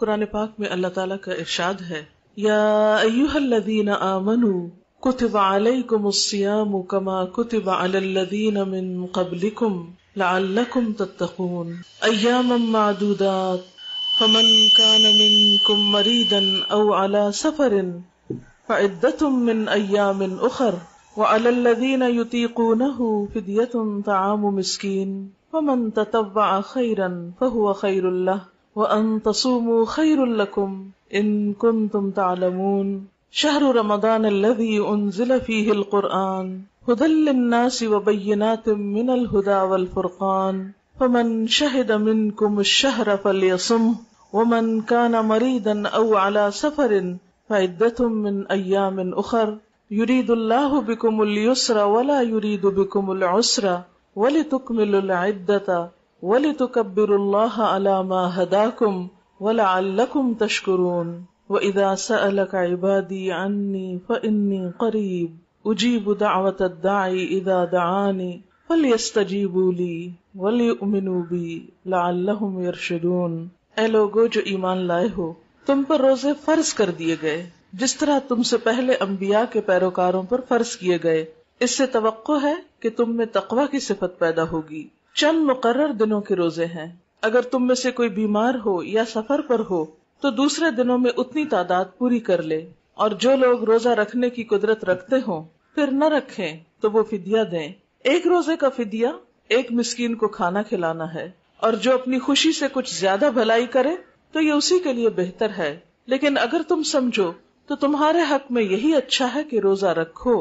قرآن پاک میں اللہ تعالیٰ کا ارشاد ہے، یا ایھا الذین آمنوا کتب علیکم الصیام کما کتب علی الذین من قبلکم لعلکم تتقون ایاما معدودات فمن کان منکم مریضا او علی سفر فعدۃ من ایام اخر وعلی الذین یطیقونہ فدیۃ طعام مسکین فمن تطوع خیرا فہو خیر لہ وَأَن تَصُومُوا خَيْرٌ لَكُمْ إِن كُنتُمْ تَعْلَمُونَ شَهْرُ رَمَضَانَ الَّذِي أُنزِلَ فِيهِ الْقُرْآنُ هُدًى لِّلنَّاسِ وَبَيِّنَاتٍ مِّنَ الْهُدَى وَالْفُرْقَانِ فَمَن شَهِدَ مِنكُمُ الشَّهْرَ فَلْيَصُمْهُ وَمَن كَانَ مَرِيضًا أَوْ عَلَى سَفَرٍ فَعِدَّةٌ مِّنْ أَيَّامٍ أُخَرَ يُرِيدُ اللَّهُ بِكُمُ الْيُسْرَ وَلَا يُرِيدُ بِكُمُ الْعُسْرَ وَلِتُكْمِلُوا الْعِدَّةَ وَلِتُكَبِّرُوا اللَّهَ عَلَى مَا هَدَاكُمْ وَلَعَلَّكُمْ تَشْكُرُونَ وَإِذَا سَأَلَكَ عِبَادِي عَنِّي فَإِنِّي قَرِيبٌ أُجِيبُ دَعْوَةَ الدَّاعِ إِذَا دَعَانِ فَلْيَسْتَجِيبُوا لِي وَلْيُؤْمِنُوا بِي لَعَلَّهُمْ يَرْشُدُونَ۔ اے لوگو جو ایمان لائے ہو، تم پر روزے فرض کر دیے گئے جس طرح تم سے پہلے انبیاء کے پیروکاروں پر فرض کیے گئے۔ اس سے توقع ہے کہ تم میں تقوی کی صفت پیدا ہوگی۔ چند مقرر دنوں کے روزے ہیں، اگر تم میں سے کوئی بیمار ہو یا سفر پر ہو تو دوسرے دنوں میں اتنی تعداد پوری کر لے، اور جو لوگ روزہ رکھنے کی قدرت رکھتے ہوں پھر نہ رکھیں تو وہ فدیہ دیں۔ ایک روزے کا فدیہ ایک مسکین کو کھانا کھلانا ہے، اور جو اپنی خوشی سے کچھ زیادہ بھلائی کرے تو یہ اسی کے لیے بہتر ہے، لیکن اگر تم سمجھو تو تمہارے حق میں یہی اچھا ہے کہ روزہ رکھو۔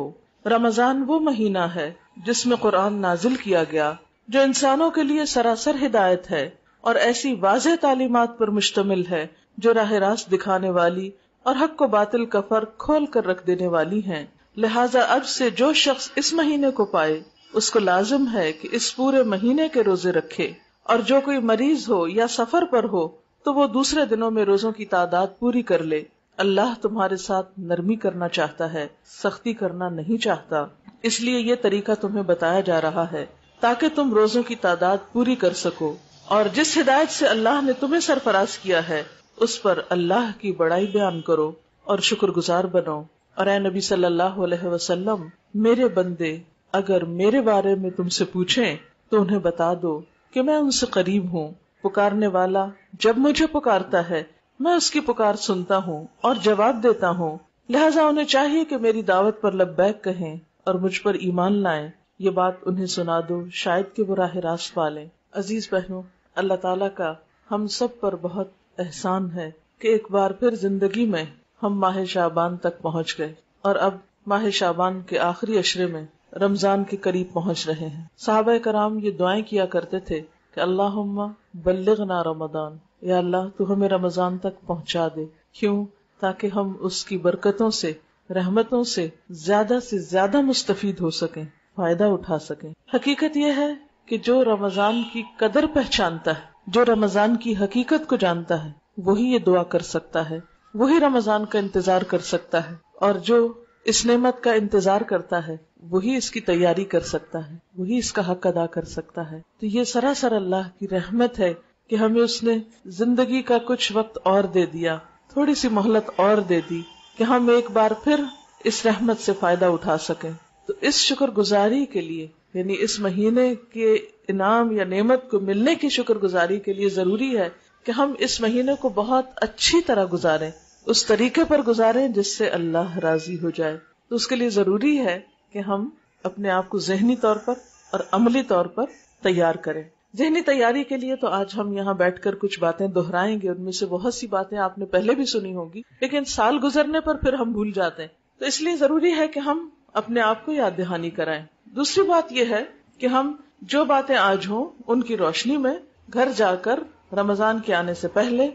رمضان وہ مہینہ ہے جس میں قرآن نازل کیا گیا، جو انسانوں کے لیے سراسر ہدایت ہے اور ایسی واضح تعلیمات پر مشتمل ہے جو راہ راست دکھانے والی اور حق و باطل کا فرق کھول کر رکھ دینے والی ہیں۔ لہٰذا اب سے جو شخص اس مہینے کو پائے اس کو لازم ہے کہ اس پورے مہینے کے روزے رکھے، اور جو کوئی مریض ہو یا سفر پر ہو تو وہ دوسرے دنوں میں روزوں کی تعداد پوری کر لے۔ اللہ تمہارے ساتھ نرمی کرنا چاہتا ہے، سختی کرنا نہیں چاہتا، اس لیے یہ طریقہ تمہیں بتایا جا رہا ہے تاکہ تم روزوں کی تعداد پوری کر سکو، اور جس ہدایت سے اللہ نے تمہیں سرفراز کیا ہے اس پر اللہ کی بڑائی بیان کرو اور شکر گزار بنو۔ اور اے نبی صلی اللہ علیہ وسلم، میرے بندے اگر میرے بارے میں تم سے پوچھیں تو انہیں بتا دو کہ میں ان سے قریب ہوں، پکارنے والا جب مجھے پکارتا ہے میں اس کی پکار سنتا ہوں اور جواب دیتا ہوں، لہٰذا انہیں چاہیے کہ میری دعوت پر لبیک کہیں اور مجھ پر ایمان لائیں۔ یہ بات انہیں سنا دو، شاید کہ وہ راہ راست پالیں۔ عزیز بہنوں، اللہ تعالیٰ کا ہم سب پر بہت احسان ہے کہ ایک بار پھر زندگی میں ہم ماہ شعبان تک پہنچ گئے، اور اب ماہ شعبان کے آخری عشرے میں رمضان کے قریب پہنچ رہے ہیں۔ صحابہ کرام یہ دعائیں کیا کرتے تھے کہ اللہم بلغنا رمضان، یا اللہ تو ہمیں رمضان تک پہنچا دے۔ کیوں؟ تاکہ ہم اس کی برکتوں سے، رحمتوں سے زیادہ مستفید ہو سکیں، فائدہ اٹھا سکیں۔ حقیقت یہ ہے کہ جو رمضان کی قدر پہچانتا ہے، جو رمضان کی حقیقت کو جانتا ہے، وہی یہ دعا کر سکتا ہے، وہی رمضان کا انتظار کر سکتا ہے، اور جو اس نعمت کا انتظار کرتا ہے وہی اس کی تیاری کر سکتا ہے، وہی اس کا حق ادا کر سکتا ہے۔ تو یہ سراسر اللہ کی رحمت ہے کہ ہمیں اس نے زندگی کا کچھ وقت اور دے دیا، تھوڑی سی مہلت اور دے دی کہ ہم ایک بار پھر اس رحمت سے فائدہ اٹھا سکیں۔ تو اس شکر گزاری کے لیے، یعنی اس مہینے کے انعام یا نعمت کو ملنے کی شکر گزاری کے لیے ضروری ہے کہ ہم اس مہینے کو بہت اچھی طرح گزاریں، اس طریقے پر گزاریں جس سے اللہ راضی ہو جائے۔ تو اس کے لیے ضروری ہے کہ ہم اپنے آپ کو ذہنی طور پر اور عملی طور پر تیار کریں۔ ذہنی تیاری کے لیے تو آج ہم یہاں بیٹھ کر کچھ باتیں دہرائیں گے، ان میں سے بہت سی باتیں آپ نے پہلے بھی سنی ہوں گی، لیکن سال گزرنے پر پھر ہم بھول جاتے ہیں، تو اس لیے ضروری ہے کہ ہم اپنے آپ کو یاد دہانی کرائیں۔ دوسری بات یہ ہے کہ ہم جو باتیں آج ہوں ان کی روشنی میں گھر جا کر رمضان کے آنے سے پہلے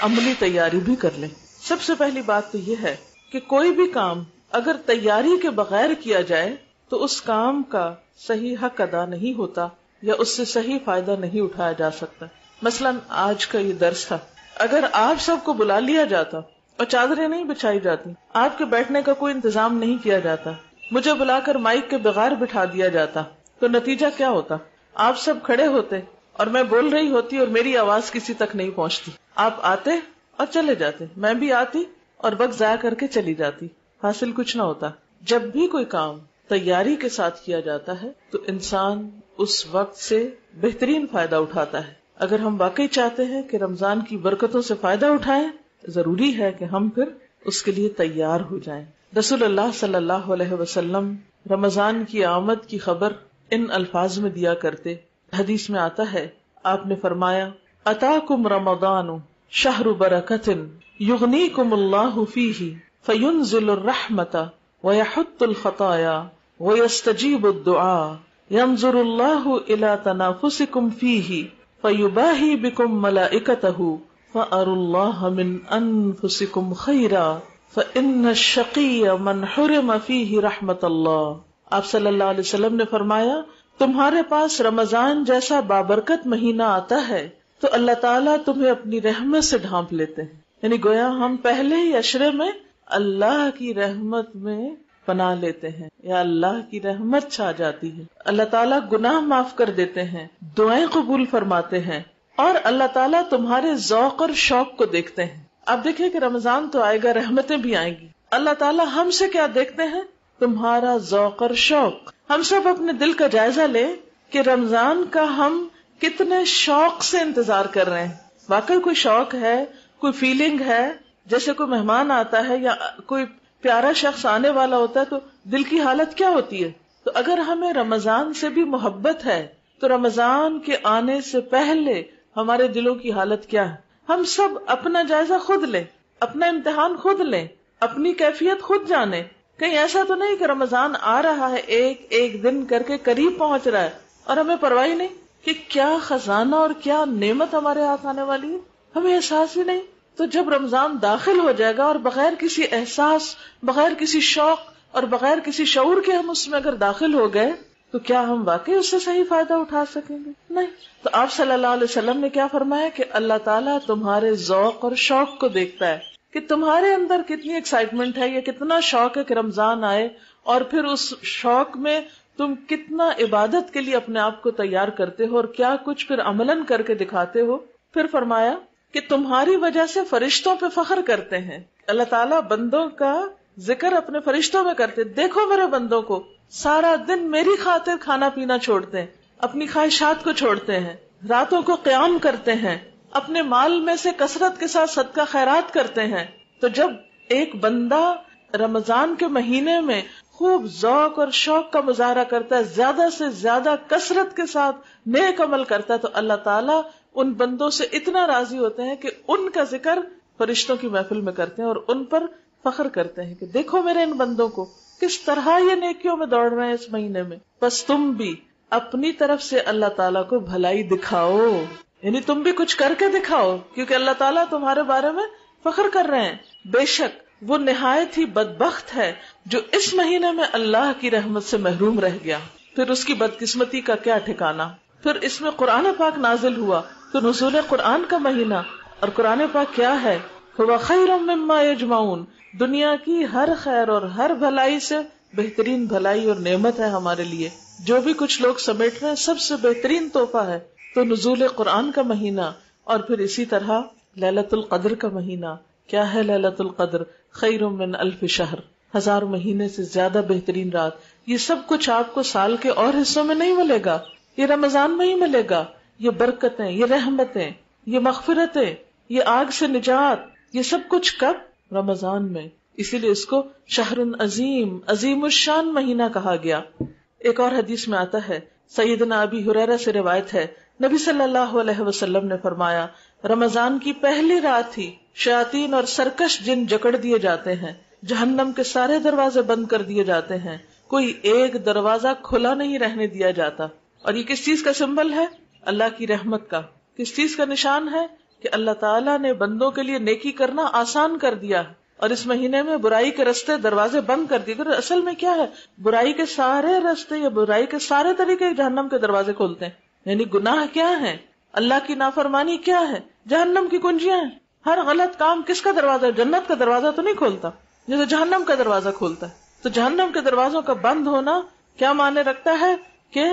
عملی تیاری بھی کر لیں۔ سب سے پہلی بات تو یہ ہے کہ کوئی بھی کام اگر تیاری کے بغیر کیا جائے تو اس کام کا صحیح حق ادا نہیں ہوتا یا اس سے صحیح فائدہ نہیں اٹھایا جا سکتا۔ مثلا آج کا یہ درس تھا، اگر آپ سب کو بلا لیا جاتا اور چادریں نہیں بچھائی جاتی، آپ کے بیٹھنے کا کوئی انتظام نہیں کیا جاتا، مجھے بلا کر مائک کے بغیر بٹھا دیا جاتا، تو نتیجہ کیا ہوتا؟ آپ سب کھڑے ہوتے اور میں بول رہی ہوتی اور میری آواز کسی تک نہیں پہنچتی، آپ آتے اور چلے جاتے. میں بھی آتی اور وقت ضائع کر کے چلی جاتی, حاصل کچھ نہ ہوتا. جب بھی کوئی کام تیاری کے ساتھ کیا جاتا ہے تو انسان اس وقت سے بہترین فائدہ اٹھاتا ہے. اگر ہم واقعی چاہتے ہیں کہ رمضان کی برکتوں سے فائدہ اٹھائیں, ضروری ہے کہ ہم پھر اس کے لیے تیار ہو جائیں. رسول اللہ صلی اللہ علیہ وسلم رمضان کی آمد کی خبر ان الفاظ میں دیا کرتے. حدیث میں آتا ہے, آپ نے فرمایا, اتاکم رمضان شہر برکت یغنیکم اللہ فیہ فینزل الرحمت ویحط الخطایا ویستجیب الدعاء ینظر اللہ الی تنافسکم فیہ فیباہی بکم ملائکتہ فأروا اللہ من انفسکم خیرا فإن الشقی من حرم فیہ رحمت اللہ. آپ صلی اللہ علیہ وسلم نے فرمایا, تمہارے پاس رمضان جیسا بابرکت مہینہ آتا ہے تو اللہ تعالیٰ تمہیں اپنی رحمت سے ڈھانپ لیتے ہیں. یعنی گویا ہم پہلے ہی عشرے میں اللہ کی رحمت میں پناہ لیتے ہیں, یا اللہ کی رحمت چھا جاتی ہے. اللہ تعالیٰ گناہ معاف کر دیتے ہیں, دعائیں قبول فرماتے ہیں, اور اللہ تعالیٰ تمہارے ذوق اور شوق کو دیکھتے ہیں. اب دیکھیں کہ رمضان تو آئے گا, رحمتیں بھی آئیں گی. اللہ تعالیٰ ہم سے کیا دیکھتے ہیں؟ تمہارا ذوق اور شوق. ہم سب اپنے دل کا جائزہ لیں کہ رمضان کا ہم کتنے شوق سے انتظار کر رہے ہیں. واقعی کوئی شوق ہے, کوئی فیلنگ ہے, جیسے کوئی مہمان آتا ہے یا کوئی پیارا شخص آنے والا ہوتا ہے تو دل کی حالت کیا ہوتی ہے. تو اگر ہمیں رمضان سے بھی محبت ہے تو رمضان کے آنے سے پہلے ہمارے دلوں کی حالت کیا ہے؟ ہم سب اپنا جائزہ خود لیں, اپنا امتحان خود لیں, اپنی کیفیت خود جانیں. کہیں ایسا تو نہیں کہ رمضان آ رہا ہے, ایک ایک دن کر کے قریب پہنچ رہا ہے اور ہمیں پرواہ نہیں کہ کیا خزانہ اور کیا نعمت ہمارے ہاتھ آنے والی ہے, ہمیں احساس ہی نہیں. تو جب رمضان داخل ہو جائے گا اور بغیر کسی احساس, بغیر کسی شوق اور بغیر کسی شعور کے ہم اس میں اگر داخل ہو گئے تو کیا ہم واقعی اس سے صحیح فائدہ اٹھا سکیں گے؟ نہیں. تو آپ صلی اللہ علیہ وسلم نے کیا فرمایا کہ اللہ تعالیٰ تمہارے ذوق اور شوق کو دیکھتا ہے کہ تمہارے اندر کتنی ایکسائٹمنٹ ہے, یا کتنا شوق ہے کہ رمضان آئے, اور پھر اس شوق میں تم کتنا عبادت کے لیے اپنے آپ کو تیار کرتے ہو اور کیا کچھ پھر عملاً کر کے دکھاتے ہو. پھر فرمایا کہ تمہاری وجہ سے فرشتوں پہ فخر کرتے ہیں. اللہ تعالیٰ بندوں کا ذکر اپنے فرشتوں میں کرتے, دیکھو میرے بندوں کو, سارا دن میری خاطر کھانا پینا چھوڑتے ہیں, اپنی خواہشات کو چھوڑتے ہیں, راتوں کو قیام کرتے ہیں, اپنے مال میں سے کثرت کے ساتھ صدقہ خیرات کرتے ہیں. تو جب ایک بندہ رمضان کے مہینے میں خوب ذوق اور شوق کا مظاہرہ کرتا ہے, زیادہ سے زیادہ کثرت کے ساتھ نیک عمل کرتا ہے, تو اللہ تعالیٰ ان بندوں سے اتنا راضی ہوتے ہیں کہ ان کا ذکر فرشتوں کی محفل میں کرتے ہیں اور ان پر فخر کرتے ہیں کہ دیکھو میرے ان بندوں کو کس طرح یہ نیکیوں میں دوڑ رہے ہیں اس مہینے میں. بس تم بھی اپنی طرف سے اللہ تعالیٰ کو بھلائی دکھاؤ, یعنی تم بھی کچھ کر کے دکھاؤ, کیونکہ اللہ تعالیٰ تمہارے بارے میں فخر کر رہے ہیں. بے شک وہ نہایت ہی بدبخت ہے جو اس مہینے میں اللہ کی رحمت سے محروم رہ گیا. پھر اس کی بدقسمتی کا کیا ٹھکانہ. پھر اس میں قرآن پاک نازل ہوا تو نزول قرآن کا مہینہ, اور قرآن پاک کیا ہے؟ هو خیر مما یجمعون, دنیا کی ہر خیر اور ہر بھلائی سے بہترین بھلائی اور نعمت ہے ہمارے لیے. جو بھی کچھ لوگ سمیٹ رہے ہیں سب سے بہترین تحفہ ہے. تو نزول قرآن کا مہینہ, اور پھر اسی طرح لیلۃ القدر کا مہینہ. کیا ہے لیلۃ القدر؟ خیر من الف شہر, 1000 مہینے سے زیادہ بہترین رات. یہ سب کچھ آپ کو سال کے اور حصوں میں نہیں ملے گا, یہ رمضان میں ہی ملے گا. یہ برکتیں, یہ رحمتیں, یہ مغفرتیں, یہ آگ سے نجات, یہ سب کچھ کب؟ رمضان میں. اسی لیے اس کو شہر عظیم, عظیم الشان مہینہ کہا گیا. ایک اور حدیث میں آتا ہے, سیدنا ابی ہریرہ سے روایت ہے, نبی صلی اللہ علیہ وسلم نے فرمایا, رمضان کی پہلی رات ہی شیاطین اور سرکش جن جکڑ دیے جاتے ہیں, جہنم کے سارے دروازے بند کر دیے جاتے ہیں, کوئی ایک دروازہ کھلا نہیں رہنے دیا جاتا. اور یہ کس چیز کا سمبل ہے؟ اللہ کی رحمت کا. کس چیز کا نشان ہے؟ کہ اللہ تعالیٰ نے بندوں کے لیے نیکی کرنا آسان کر دیا, اور اس مہینے میں برائی کے رستے دروازے بند کر دیے. اصل میں کیا ہے؟ برائی کے سارے رستے یا برائی کے سارے طریقے جہنم کے دروازے کھولتے ہیں. یعنی گناہ کیا ہے, اللہ کی نافرمانی کیا ہے, جہنم کی کنجیاں ہیں. ہر غلط کام کس کا دروازہ ہے؟ جنت کا دروازہ تو نہیں کھولتا, جیسے جہنم کا دروازہ کھولتا ہے. تو جہنم کے دروازوں کا بند ہونا کیا معنی رکھتا ہے؟ کہ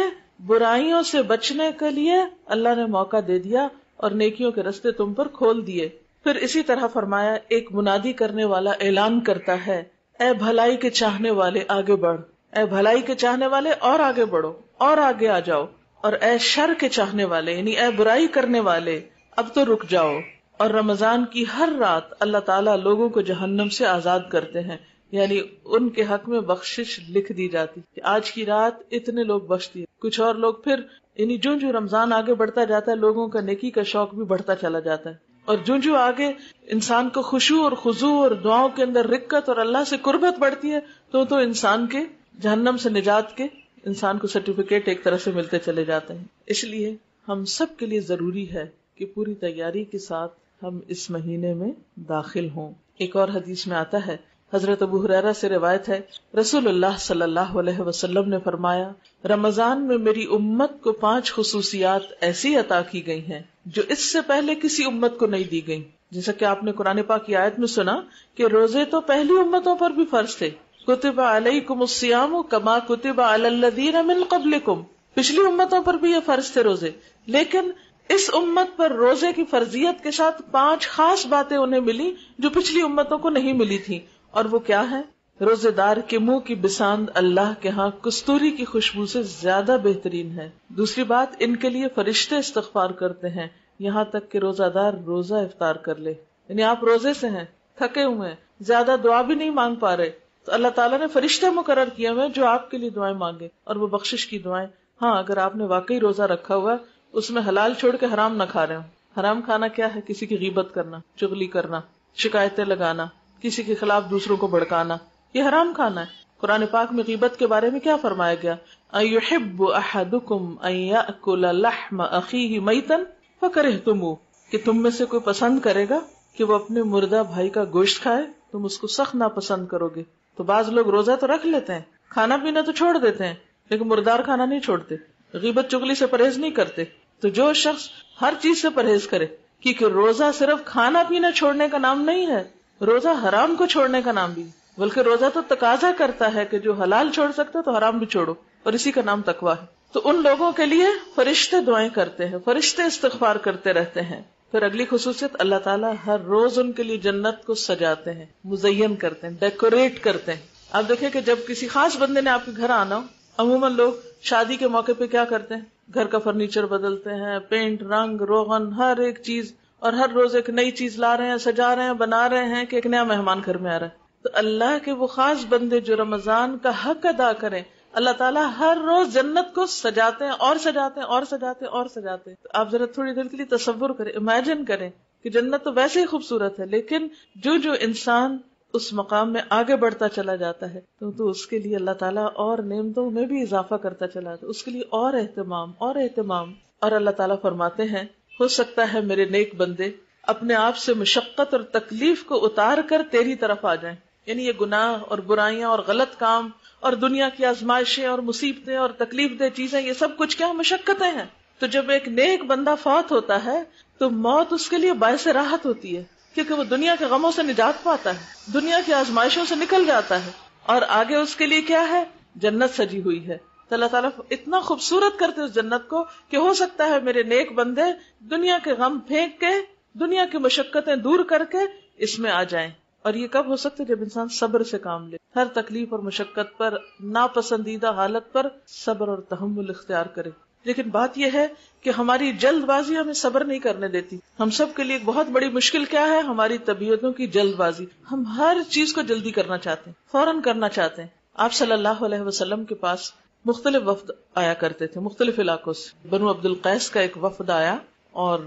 برائیوں سے بچنے کے لیے اللہ نے موقع دے دیا اور نیکیوں کے رستے تم پر کھول دیے. پھر اسی طرح فرمایا ایک منادی کرنے والا اعلان کرتا ہے اے بھلائی کے چاہنے والے آگے بڑھ، اے بھلائی کے چاہنے والے اور آگے بڑھو اور آگے آ جاؤ، اور اے شر کے چاہنے والے یعنی اے برائی کرنے والے اب تو رک جاؤ۔ اور رمضان کی ہر رات اللہ تعالیٰ لوگوں کو جہنم سے آزاد کرتے ہیں، یعنی ان کے حق میں بخشش لکھ دی جاتی کہ آج کی رات اتنے لوگ بخش دیے۔ کچھ اور لوگ پھر یعنی جو رمضان آگے بڑھتا جاتا ہے لوگوں کا نیکی کا شوق بھی بڑھتا چلا جاتا ہے، اور جو آگے انسان کو خشوع اور خضوع اور دعاؤں کے اندر رکت اور اللہ سے قربت بڑھتی ہے تو انسان کے جہنم سے نجات کے انسان کو سرٹیفکیٹ ایک طرح سے ملتے چلے جاتے ہیں۔ اس لیے ہم سب کے لیے ضروری ہے کہ پوری تیاری کے ساتھ ہم اس مہینے میں داخل ہوں۔ ایک اور حدیث میں آتا ہے، حضرت ابو ہریرہ سے روایت ہے، رسول اللہ صلی اللہ علیہ وسلم نے فرمایا رمضان میں میری امت کو 5 خصوصیات ایسی عطا کی گئی ہیں جو اس سے پہلے کسی امت کو نہیں دی گئی۔ جیسا کہ آپ نے قرآن پاک کی آیت میں سنا کہ روزے تو پہلی امتوں پر بھی فرض تھے، کتب علیکم الصیام کما کتب علی الذین من قبلکم، پچھلی امتوں پر بھی یہ فرض تھے روزے، لیکن اس امت پر روزے کی فرضیت کے ساتھ 5 خاص باتیں انہیں ملی جو پچھلی امتوں کو نہیں ملی تھی، اور وہ کیا ہے؟ روزے دار کے منہ کی بساند اللہ کے ہاں کستوری کی خوشبو سے زیادہ بہترین ہے۔ دوسری بات، ان کے لیے فرشتے استغفار کرتے ہیں یہاں تک کہ روزہ دار روزہ افطار کر لے، یعنی آپ روزے سے ہیں، تھکے ہوئے ہیں، زیادہ دعا بھی نہیں مانگ پا رہے، تو اللہ تعالیٰ نے فرشتے مقرر کیے ہوئے جو آپ کے لیے دعائیں مانگے، اور وہ بخشش کی دعائیں۔ ہاں، اگر آپ نے واقعی روزہ رکھا ہوا اس میں حلال چھوڑ کے حرام نہ کھا رہے ہوں۔ حرام کھانا کیا ہے؟ کسی کی غیبت کرنا، چغلی کرنا، شکایتیں لگانا، کسی کے خلاف دوسروں کو بھڑکانا، یہ حرام کھانا ہے۔ قرآن پاک میں غیبت کے بارے میں کیا فرمایا گیا؟ اَيُحِبُّ أَحَدُكُمْ أَن يَأْكُلَ لَحْمَ أَخِيهِ مَيْتًا فَكَرِهْتُمُوهُ، کہ تم میں سے کوئی پسند کرے گا کہ وہ اپنے مردہ بھائی کا گوشت کھائے، تم اس کو سخت ناپسند کرو گے۔ تو بعض لوگ روزہ تو رکھ لیتے ہیں، کھانا پینا تو چھوڑ دیتے ہیں، لیکن مردار کھانا نہیں چھوڑتے، غیبت چغلی سے پرہیز نہیں کرتے۔ تو جو شخص ہر چیز سے پرہیز کرے، کیونکہ روزہ صرف کھانا پینا چھوڑنے کا نام نہیں ہے، روزہ حرام کو چھوڑنے کا نام بھی، بلکہ روزہ تو تقاضا کرتا ہے کہ جو حلال چھوڑ سکتا تو حرام بھی چھوڑو، اور اسی کا نام تقویٰ ہے۔ تو ان لوگوں کے لیے فرشتے دعائیں کرتے ہیں، فرشتے استغفار کرتے رہتے ہیں۔ پھر اگلی خصوصیت، اللہ تعالیٰ ہر روز ان کے لیے جنت کو سجاتے ہیں، مزین کرتے ہیں، ڈیکوریٹ کرتے ہیں۔ آپ دیکھیں کہ جب کسی خاص بندے نے آپ کے گھر آنا ہو، عموماً لوگ شادی کے موقع پہ کیا کرتے ہیں؟ گھر کا فرنیچر بدلتے ہیں، پینٹ، رنگ روغن، ہر ایک چیز، اور ہر روز ایک نئی چیز لا رہے ہیں، سجا رہے ہیں، بنا رہے ہیں کہ ایک نیا مہمان گھر میں آ رہا ہے۔ تو اللہ کے وہ خاص بندے جو رمضان کا حق ادا کریں، اللہ تعالیٰ ہر روز جنت کو سجاتے ہیں اور سجاتے ہیں اور سجاتے ہیں اور سجاتے ہیں۔ تو آپ ذرا تھوڑی دیر کے لیے تصور کریں، امیجن کریں کہ جنت تو ویسے ہی خوبصورت ہے، لیکن جو انسان اس مقام میں آگے بڑھتا چلا جاتا ہے تو اس کے لیے اللہ تعالیٰ اور نعمتوں میں بھی اضافہ کرتا چلا جاتا ہے، اس کے لیے اور اہتمام۔ اور اللہ تعالیٰ فرماتے ہیں ہو سکتا ہے میرے نیک بندے اپنے آپ سے مشقت اور تکلیف کو اتار کر تیری طرف آ جائیں، یعنی یہ گناہ اور برائیاں اور غلط کام اور دنیا کی آزمائشیں اور مصیبتیں اور تکلیف دہ چیزیں، یہ سب کچھ کیا مشقتیں ہیں۔ تو جب ایک نیک بندہ فوت ہوتا ہے تو موت اس کے لیے باعث راحت ہوتی ہے، کیونکہ وہ دنیا کے غموں سے نجات پاتا ہے، دنیا کی آزمائشوں سے نکل جاتا ہے، اور آگے اس کے لیے کیا ہے؟ جنت سجی ہوئی ہے۔ تو اللہ تعالیٰ اتنا خوبصورت کرتے اس جنت کو کہ ہو سکتا ہے میرے نیک بندے دنیا کے غم پھینک کے، دنیا کی مشقتیں دور کر کے اس میں آ جائیں۔ اور یہ کب ہو سکتا ہے؟ جب انسان صبر سے کام لے، ہر تکلیف اور مشقت پر، ناپسندیدہ حالت پر صبر اور تحمل اختیار کرے۔ لیکن بات یہ ہے کہ ہماری جلد بازی ہمیں صبر نہیں کرنے دیتی۔ ہم سب کے لیے ایک بہت بڑی مشکل کیا ہے؟ ہماری طبیعتوں کی جلد بازی۔ ہم ہر چیز کو جلدی کرنا چاہتے ہیں، فوراً کرنا چاہتے ہیں۔ آپ صلی اللہ علیہ وسلم کے پاس مختلف وفد آیا کرتے تھے، مختلف علاقوں سے۔ بنو عبد القیس کا ایک وفد آیا اور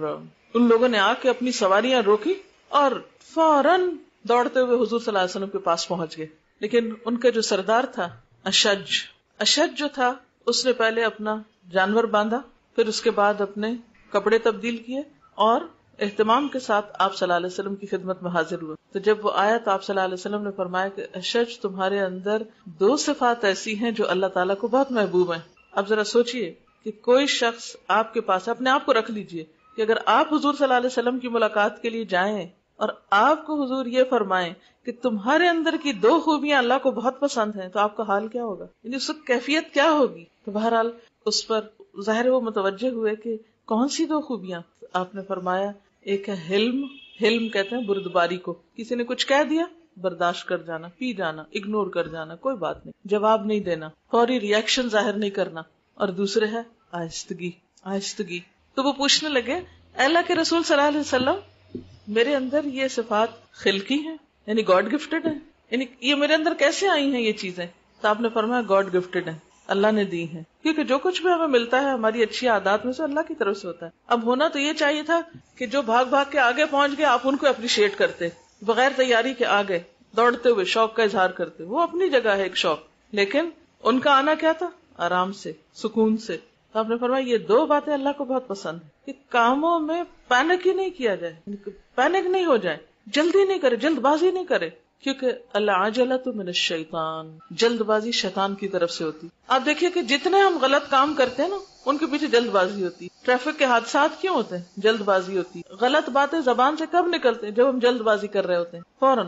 ان لوگوں نے آ کے اپنی سواریاں روکی اور فوراً دوڑتے ہوئے حضور صلی اللہ علیہ وسلم کے پاس پہنچ گئے۔ لیکن ان کا جو سردار تھا اشج جو تھا، اس نے پہلے اپنا جانور باندھا، پھر اس کے بعد اپنے کپڑے تبدیل کیے اور اہتمام کے ساتھ آپ صلی اللہ علیہ وسلم کی خدمت میں حاضر ہوا۔ تو جب وہ آیا تو آپ صلی اللہ علیہ وسلم نے فرمایا کہ اشج، تمہارے اندر 2 صفات ایسی ہیں جو اللہ تعالیٰ کو بہت محبوب ہیں۔ اب ذرا سوچئے کہ کوئی شخص آپ کے پاس، اپنے آپ کو رکھ لیجئے کہ اگر آپ حضور صلی اللہ علیہ وسلم کی ملاقات کے لیے جائیں اور آپ کو حضور یہ فرمائیں کہ تمہارے اندر کی 2 خوبیاں اللہ کو بہت پسند ہیں، تو آپ کا حال کیا ہوگا؟ یعنی اس وقت کیفیت کیا ہوگی؟ تو بہرحال اس پر ظاہر وہ متوجہ ہوئے کہ کون سی 2 خوبیاں؟ آپ نے فرمایا ایک ہے حلم حلم کہتے ہیں بردباری کو. کسی نے کچھ کہہ دیا برداشت کر جانا، پی جانا، اگنور کر جانا، کوئی بات نہیں، جواب نہیں دینا، فوری ریئیکشن ظاہر نہیں کرنا. اور دوسرے ہے آہستگی. آہستگی. تو وہ پوچھنے لگے اللہ کے رسول صلی اللہ علیہ وسلم، میرے اندر یہ صفات خلقی ہیں، یعنی گاڈ گفٹڈ ہیں، یعنی یہ میرے اندر کیسے آئی ہیں یہ چیزیں؟ تو آپ نے فرمایا گاڈ گفٹڈ ہیں، اللہ نے دی ہیں. کیونکہ جو کچھ بھی ہمیں ملتا ہے ہماری اچھی عادات میں سے اللہ کی طرف سے ہوتا ہے. اب ہونا تو یہ چاہیے تھا کہ جو بھاگ بھاگ کے آگے پہنچ گئے آپ ان کو اپریشیٹ کرتے، بغیر تیاری کے آگے دوڑتے ہوئے شوق کا اظہار کرتے. وہ اپنی جگہ ہے ایک شوق، لیکن ان کا آنا کیا تھا؟ آرام سے، سکون سے. تو آپ نے فرمایا یہ دو باتیں اللہ کو بہت پسند ہیں کہ کاموں میں پینک ہی نہیں کیا جائے، پینک نہیں ہو جائے، جلدی نہیں کرے، جلد بازی نہیں کرے. کیونکہ العجلۃ من الشیطان، جلد بازی شیطان کی طرف سے ہوتی. آپ دیکھیے کہ جتنے ہم غلط کام کرتے ہیں نا ان کے پیچھے جلد بازی ہوتی. ٹریفک کے حادثات کیوں ہوتے ہیں؟ جلد بازی ہوتی. غلط باتیں زبان سے کب نکلتے ہیں؟ جب ہم جلد بازی کر رہے ہوتے ہیں،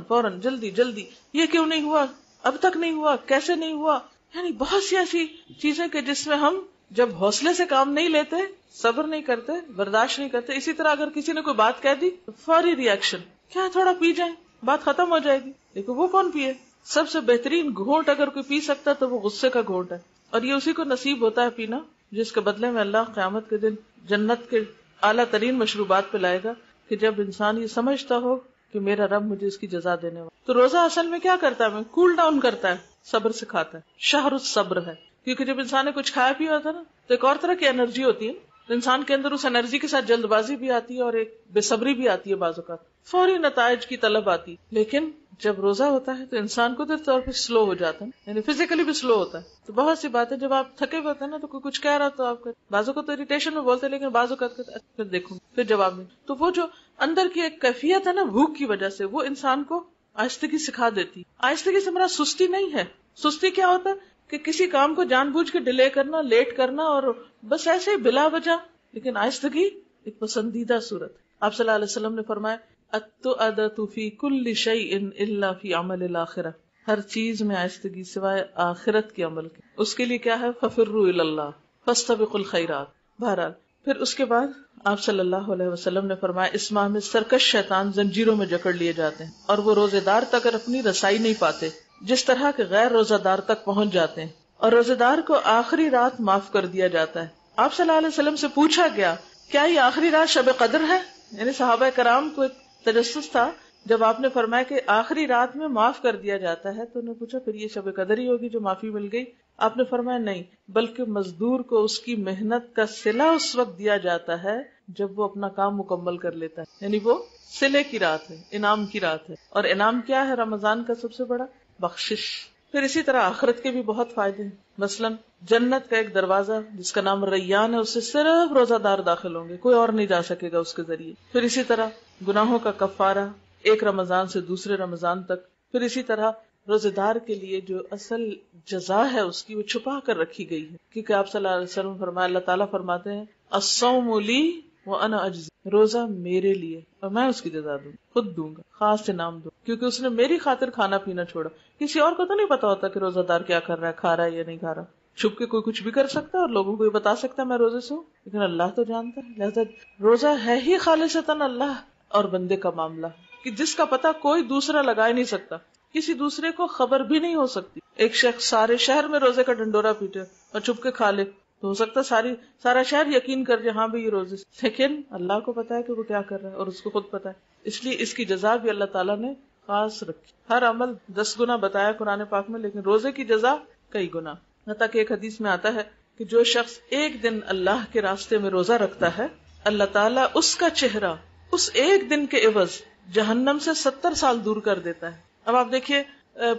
فوراً جلدی جلدی. یہ کیوں نہیں ہوا، اب تک نہیں ہوا، کیسے نہیں ہوا. یعنی بہت سی ایسی چیزیں کہ جس میں ہم جب حوصلے سے کام نہیں لیتے، صبر نہیں کرتے، برداشت نہیں کرتے. اسی طرح اگر کسی نے کوئی بات کہہ دی فوری ریئیکشن، کیا تھوڑا پی جائیں بات ختم ہو جائے گی. لیکن وہ کون پیے؟ سب سے بہترین گھونٹ اگر کوئی پی سکتا تو وہ غصے کا گھونٹ ہے. اور یہ اسی کو نصیب ہوتا ہے پینا جس کے بدلے میں اللہ قیامت کے دن جنت کے اعلیٰ ترین مشروبات پلائے گا، کہ جب انسان یہ سمجھتا ہو کہ میرا رب مجھے اس کی جزا دینے والا. تو روزہ اصل میں کیا کرتا ہے؟ کول ڈاؤن کرتا ہے، صبر سکھاتا ہے. شہر الصبر ہے. کیونکہ جب انسان نے کچھ کھایا پیا ہوتا ہے نا تو ایک اور طرح کی انرجی ہوتی ہے، انسان کے اندر اس انرجی کے ساتھ جلد بازی بھی آتی ہے اور ایک بے صبری بھی آتی ہے، بعض اوقات فوری نتائج کی طلب آتی. لیکن جب روزہ ہوتا ہے تو انسان قدرتی طور پہ سلو ہو جاتا ہے، یعنی فزیکلی بھی سلو ہوتا ہے. تو بہت سی باتیں جب آپ تھکے ہوئے ہوتے ہیں نا تو کوئی کچھ کہہ رہا تو آپ بعضوں کو تو اریٹیشن میں بولتے، لیکن بعضوں کا پھر دیکھوں پھر جواب نہیں. تو وہ جو اندر کی ایک کیفیت ہے نا بھوک کی وجہ سے، وہ انسان کو آہستگی سکھا دیتی. آہستگی سے میرا سستی نہیں ہے. سستی کیا ہوتا ہے کہ کسی کام کو جان بوجھ کے ڈیلے کرنا، لیٹ کرنا، اور بس ایسے ہی بلا وجہ. لیکن آہستگی ایک پسندیدہ صورت. آپ صلی اللہ علیہ وسلم نے فرمایا التؤدۃ فی کل شیء الا فی عمل الآخرہ، ہر چیز میں آہستگی سوائے آخرت کے عمل کے. اس کے لیے کیا ہے؟ ففروا الی اللہ فاستبقوا الخیرات. بہرحال پھر اس کے بعد آپ صلی اللہ علیہ وسلم نے فرمایا اس ماہ میں سرکش شیطان زنجیروں میں جکڑ لیے جاتے ہیں اور وہ روزے دار تک اپنی رسائی نہیں پاتے جس طرح کے غیر روزہ دار تک پہنچ جاتے ہیں، اور روزے دار کو آخری رات معاف کر دیا جاتا ہے. آپ صلی اللہ علیہ وسلم سے پوچھا گیا کیا یہ آخری رات شب قدر ہے؟ یعنی صحابہ کرام کو ایک تجسس تھا جب آپ نے فرمایا کہ آخری رات میں معاف کر دیا جاتا ہے، تو انہوں نے پوچھا پھر یہ شب قدر ہی ہوگی جو معافی مل گئی؟ آپ نے فرمایا نہیں، بلکہ مزدور کو اس کی محنت کا صلہ اس وقت دیا جاتا ہے جب وہ اپنا کام مکمل کر لیتا ہے. یعنی وہ صلے کی رات ہے، انعام کی رات ہے. اور انعام کیا ہے رمضان کا سب سے بڑا؟ بخشش. پھر اسی طرح آخرت کے بھی بہت فائدے ہیں. مثلا جنت کا ایک دروازہ جس کا نام ریان ہے، اس سے صرف روزہ دار داخل ہوں گے، کوئی اور نہیں جا سکے گا اس کے ذریعے. پھر اسی طرح گناہوں کا کفارہ ایک رمضان سے دوسرے رمضان تک. پھر اسی طرح روزے دار کے لیے جو اصل جزا ہے اس کی وہ چھپا کر رکھی گئی ہے، کیونکہ آپ صلی اللہ علیہ وسلم فرمایا، اللہ تعالیٰ فرماتے ہیں الصوم لی وانا اجزی، روزہ میرے لیے اور میں اس کی جزا دوں، خود دوں گا، خاص انعام دوں، کیونکہ اس نے میری خاطر کھانا پینا چھوڑا. کسی اور کو تو نہیں پتا ہوتا کہ روزہ دار کیا کر رہا ہے، کھا رہا ہے یا نہیں کھا رہا. چھپ کے کوئی کچھ بھی کر سکتا ہے اور لوگوں کو یہ بتا سکتا ہے میں روزے سے ہوں، لیکن اللہ تو جانتا ہے. لہذا روزہ ہے ہی خالصتاً اللہ اور بندے کا معاملہ کہ جس کا پتہ کوئی دوسرا لگا ہی نہیں سکتا، کسی دوسرے کو خبر بھی نہیں ہو سکتی. ایک شخص سارے شہر میں روزے کا ڈنڈورا پیٹے اور چھپ کے کھا لے تو ہو سکتا ہے سارا شہر یقین کر جائے ہاں بھی یہ روزے، لیکن اللہ کو پتا ہے کہ وہ کیا کر رہا ہے اور اس کو خود پتا ہے. اس لیے اس کی جزا بھی اللہ تعالیٰ نے خاص رکھی. ہر عمل 10 گنا بتایا قرآن پاک میں، لیکن روزے کی جزا کئی گنا. حتیٰ کہ ایک حدیث میں آتا ہے کہ جو شخص ایک دن اللہ کے راستے میں روزہ رکھتا ہے، اللہ تعالیٰ اس کا چہرہ اس ایک دن کے عوض جہنم سے 70 سال دور کر دیتا ہے. اب آپ دیکھیے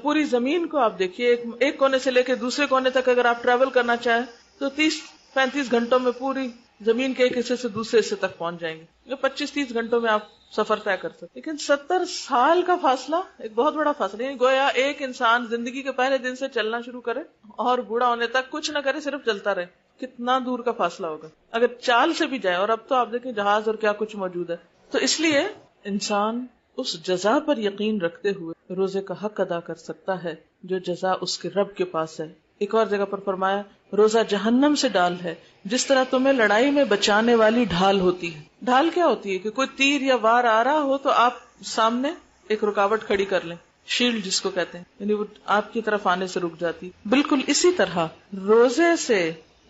پوری زمین کو، آپ دیکھیے ایک کونے سے لے کے دوسرے کونے تک اگر آپ ٹریول کرنا چاہیں تو 30-35 گھنٹوں میں پوری زمین کے ایک حصے سے دوسرے حصے تک پہنچ جائیں گے. 25-30 گھنٹوں میں آپ سفر طے کر سکتے. لیکن 70 سال کا فاصلہ ایک بہت بڑا فاصلہ. یعنی گویا ایک انسان زندگی کے پہلے دن سے چلنا شروع کرے اور بوڑھا ہونے تک کچھ نہ کرے، صرف چلتا رہے. کتنا دور کا فاصلہ ہوگا اگر چال سے بھی جائے. اور اب تو آپ دیکھیں جہاز اور کیا کچھ موجود ہے. تو اس لیے انسان اس جزا پر یقین رکھتے ہوئے روزے کا حق ادا کر سکتا ہے جو جزا اس کے رب کے پاس ہے. ایک اور جگہ پر فرمایا روزہ جہنم سے ڈال ہے، جس طرح تمہیں لڑائی میں بچانے والی ڈھال ہوتی ہے. ڈھال کیا ہوتی ہے؟ کہ کوئی تیر یا وار آ رہا ہو تو آپ سامنے ایک رکاوٹ کھڑی کر لیں، شیلڈ جس کو کہتے ہیں، یعنی وہ آپ کی طرف آنے سے رک جاتی. بالکل اسی طرح روزے سے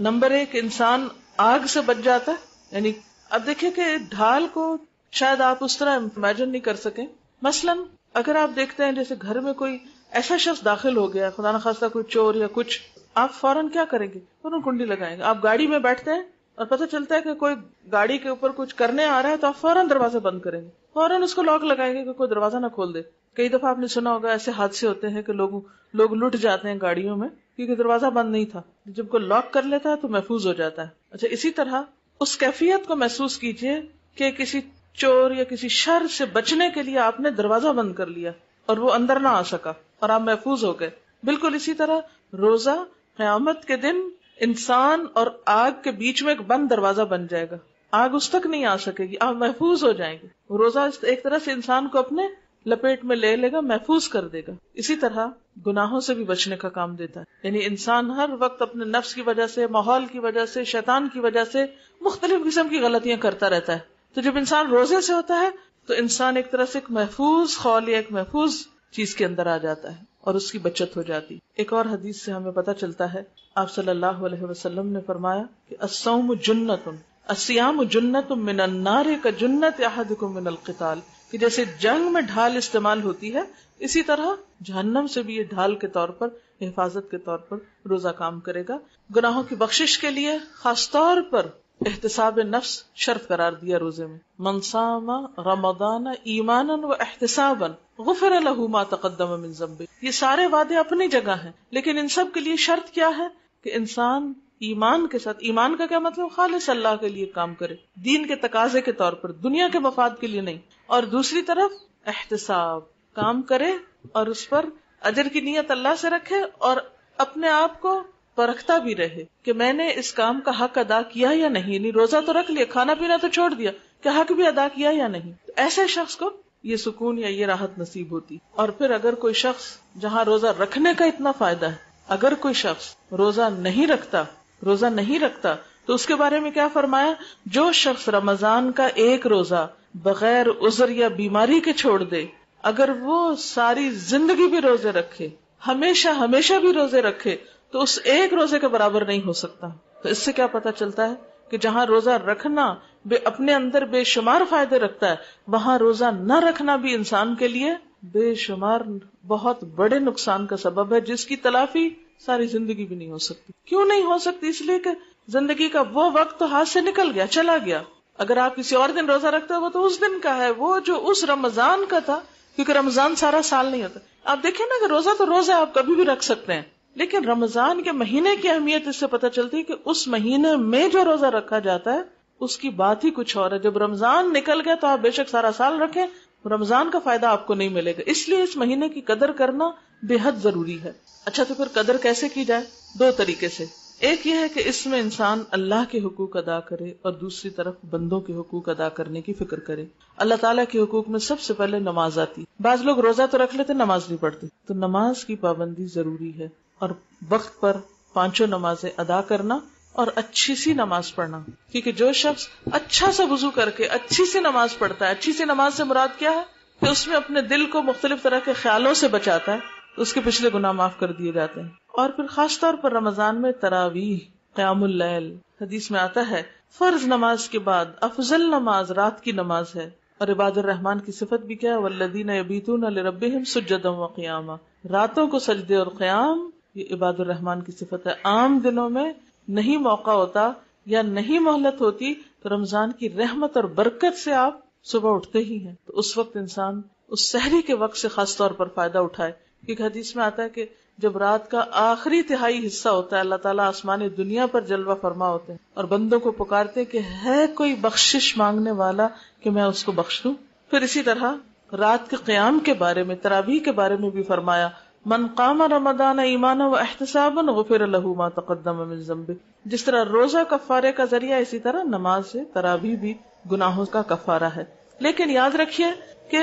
نمبر 1 انسان آگ سے بچ جاتا ہے. یعنی اب دیکھیں کہ ڈھال کو شاید آپ اس طرح امیجن نہیں کر سکیں. مثلاً اگر آپ دیکھتے ہیں جیسے گھر میں کوئی ایسا شخص داخل ہو گیا، خدا نخواستہ کوئی چور یا کچھ، آپ فوراً کیا کریں گے؟ فوراً کنڈی لگائیں گے. آپ گاڑی میں بیٹھتے ہیں اور پتہ چلتا ہے کہ کوئی گاڑی کے اوپر کچھ کرنے آ رہا ہے تو آپ فوراً دروازہ بند کریں گے، فوراً اس کو لاک لگائیں گے کہ کوئی دروازہ نہ کھول دے. کئی دفعہ آپ نے سنا ہوگا ایسے حادثے ہوتے ہیں کہ لوگ لٹ جاتے ہیں گاڑیوں میں کیونکہ دروازہ بند نہیں تھا. جب کوئی لاک کر لیتا ہے تو محفوظ ہو جاتا ہے. اچھا، اسی طرح اس کیفیت کو محسوس کیجئے کہ کسی چور یا کسی شر سے بچنے کے لیے آپ نے دروازہ بند کر لیا اور وہ اندر نہ آ سکا اور آپ محفوظ ہو گئے. بالکل اسی طرح روزہ قیامت کے دن انسان اور آگ کے بیچ میں ایک بند دروازہ بن جائے گا. آگ اس تک نہیں آ سکے گی، آپ محفوظ ہو جائیں گے. روزہ ایک طرح سے انسان کو اپنے لپیٹ میں لے لے گا، محفوظ کر دے گا. اسی طرح گناہوں سے بھی بچنے کا کام دیتا ہے. یعنی انسان ہر وقت اپنے نفس کی وجہ سے، ماحول کی وجہ سے، شیطان کی وجہ سے مختلف قسم کی غلطیاں کرتا رہتا ہے. تو جب انسان روزے سے ہوتا ہے تو انسان ایک طرح سے ایک محفوظ خول یا ایک محفوظ چیز کے اندر آ جاتا ہے اور اس کی بچت ہو جاتی. ایک اور حدیث سے ہمیں پتہ چلتا ہے، آپ صلی اللہ علیہ وسلم نے فرمایا کہ الصوم جنۃ، الصیام جنۃ من النار کجنۃ احدکم من القتال، کہ جیسے جنگ میں ڈھال استعمال ہوتی ہے اسی طرح جہنم سے بھی یہ ڈھال کے طور پر، حفاظت کے طور پر روزہ کام کرے گا. گناہوں کی بخشش کے لیے خاص طور پر احتساب نفس شرط قرار دیا روزے میں. من صام رمضان ایمانا و احتسابا غفر له ما تقدم من ذنبه. یہ سارے وعدے اپنی جگہ ہیں لیکن ان سب کے لیے شرط کیا ہے کہ انسان ایمان کے ساتھ، ایمان کا کیا مطلب؟ خالص اللہ کے لیے کام کرے، دین کے تقاضے کے طور پر، دنیا کے مفاد کے لیے نہیں. اور دوسری طرف احتساب، کام کرے اور اس پر اجر کی نیت اللہ سے رکھے اور اپنے آپ کو پرکھتا بھی رہے کہ میں نے اس کام کا حق ادا کیا یا نہیں. یعنی روزہ تو رکھ لیا، کھانا پینا تو چھوڑ دیا، کہ حق بھی ادا کیا یا نہیں. ایسے شخص کو یہ سکون یا یہ راحت نصیب ہوتی. اور پھر اگر کوئی شخص جہاں روزہ رکھنے کا اتنا فائدہ ہے، اگر کوئی شخص روزہ نہیں رکھتا تو اس کے بارے میں کیا فرمایا؟ جو شخص رمضان کا ایک روزہ بغیر عذر یا بیماری کے چھوڑ دے، اگر وہ ساری زندگی بھی روزے رکھے، ہمیشہ بھی روزے رکھے، تو اس ایک روزے کے برابر نہیں ہو سکتا. تو اس سے کیا پتا چلتا ہے کہ جہاں روزہ رکھنا اپنے اندر بے شمار فائدے رکھتا ہے، وہاں روزہ نہ رکھنا بھی انسان کے لیے بے شمار بہت بڑے نقصان کا سبب ہے، جس کی تلافی ساری زندگی بھی نہیں ہو سکتی. کیوں نہیں ہو سکتی؟ اس لیے کہ زندگی کا وہ وقت تو ہاتھ سے نکل گیا، چلا گیا. اگر آپ کسی اور دن روزہ رکھتے ہو وہ تو اس دن کا ہے، وہ جو اس رمضان کا تھا، کیونکہ رمضان سارا سال نہیں ہوتا. آپ دیکھیں نا کہ روزہ تو روزہ آپ کبھی بھی رکھ سکتے ہیں، لیکن رمضان کے مہینے کی اہمیت اس سے پتہ چلتی ہے کہ اس مہینے میں جو روزہ رکھا جاتا ہے اس کی بات ہی کچھ اور ہے. جب رمضان نکل گیا تو آپ بے شک سارا سال رکھیں، رمضان کا فائدہ آپ کو نہیں ملے گا. اس لیے اس مہینے کی قدر کرنا بے حد ضروری ہے. اچھا، تو پھر قدر کیسے کی جائے؟ 2 طریقے سے. ایک یہ ہے کہ اس میں انسان اللہ کے حقوق ادا کرے اور دوسری طرف بندوں کے حقوق ادا کرنے کی فکر کرے. اللہ تعالیٰ کے حقوق میں سب سے پہلے نماز آتی. بعض لوگ روزہ تو رکھ لیتے، نماز نہیں پڑھتے. تو نماز کی پابندی ضروری ہے اور وقت پر 5 نمازیں ادا کرنا اور اچھی سی نماز پڑھنا. کیونکہ جو شخص اچھا سا وضو کر کے اچھی سی نماز پڑھتا ہے، اچھی سی نماز سے مراد کیا ہے کہ اس میں اپنے دل کو مختلف طرح کے خیالوں سے بچاتا ہے، اس کے پچھلے گناہ معاف کر دیے جاتے ہیں. اور پھر خاص طور پر رمضان میں تراویح، قیام اللیل، حدیث میں آتا ہے فرض نماز کے بعد افضل نماز رات کی نماز ہے. اور عباد الرحمن کی صفت بھی کیا ہے؟ والذین یبیتون لربہم سجدا وقیاما. راتوں کو سجدے اور قیام، یہ عباد الرحمن کی صفت ہے. عام دنوں میں نہیں موقع ہوتا یا نہیں مہلت ہوتی تو رمضان کی رحمت اور برکت سے آپ صبح اٹھتے ہی ہیں. تو اس وقت انسان اس سحری کے وقت سے خاص طور پر فائدہ اٹھائے. کیونکہ حدیث میں آتا ہے کہ جب رات کا آخری تہائی حصہ ہوتا ہے، اللہ تعالیٰ آسمان دنیا پر جلوہ فرما ہوتے ہیں اور بندوں کو پکارتے کہ ہے کوئی بخشش مانگنے والا کہ میں اس کو بخش دوں. پھر اسی طرح رات کے قیام کے بارے میں، تراویح کے بارے میں بھی فرمایا من قام رمضان ایمانا و احتسابا غفر له ما تقدم من ذنبه. جس طرح روزہ کفارے کا ذریعہ، اسی طرح نماز سے تراویح بھی گناہوں کا کفارہ ہے. لیکن یاد رکھیے کہ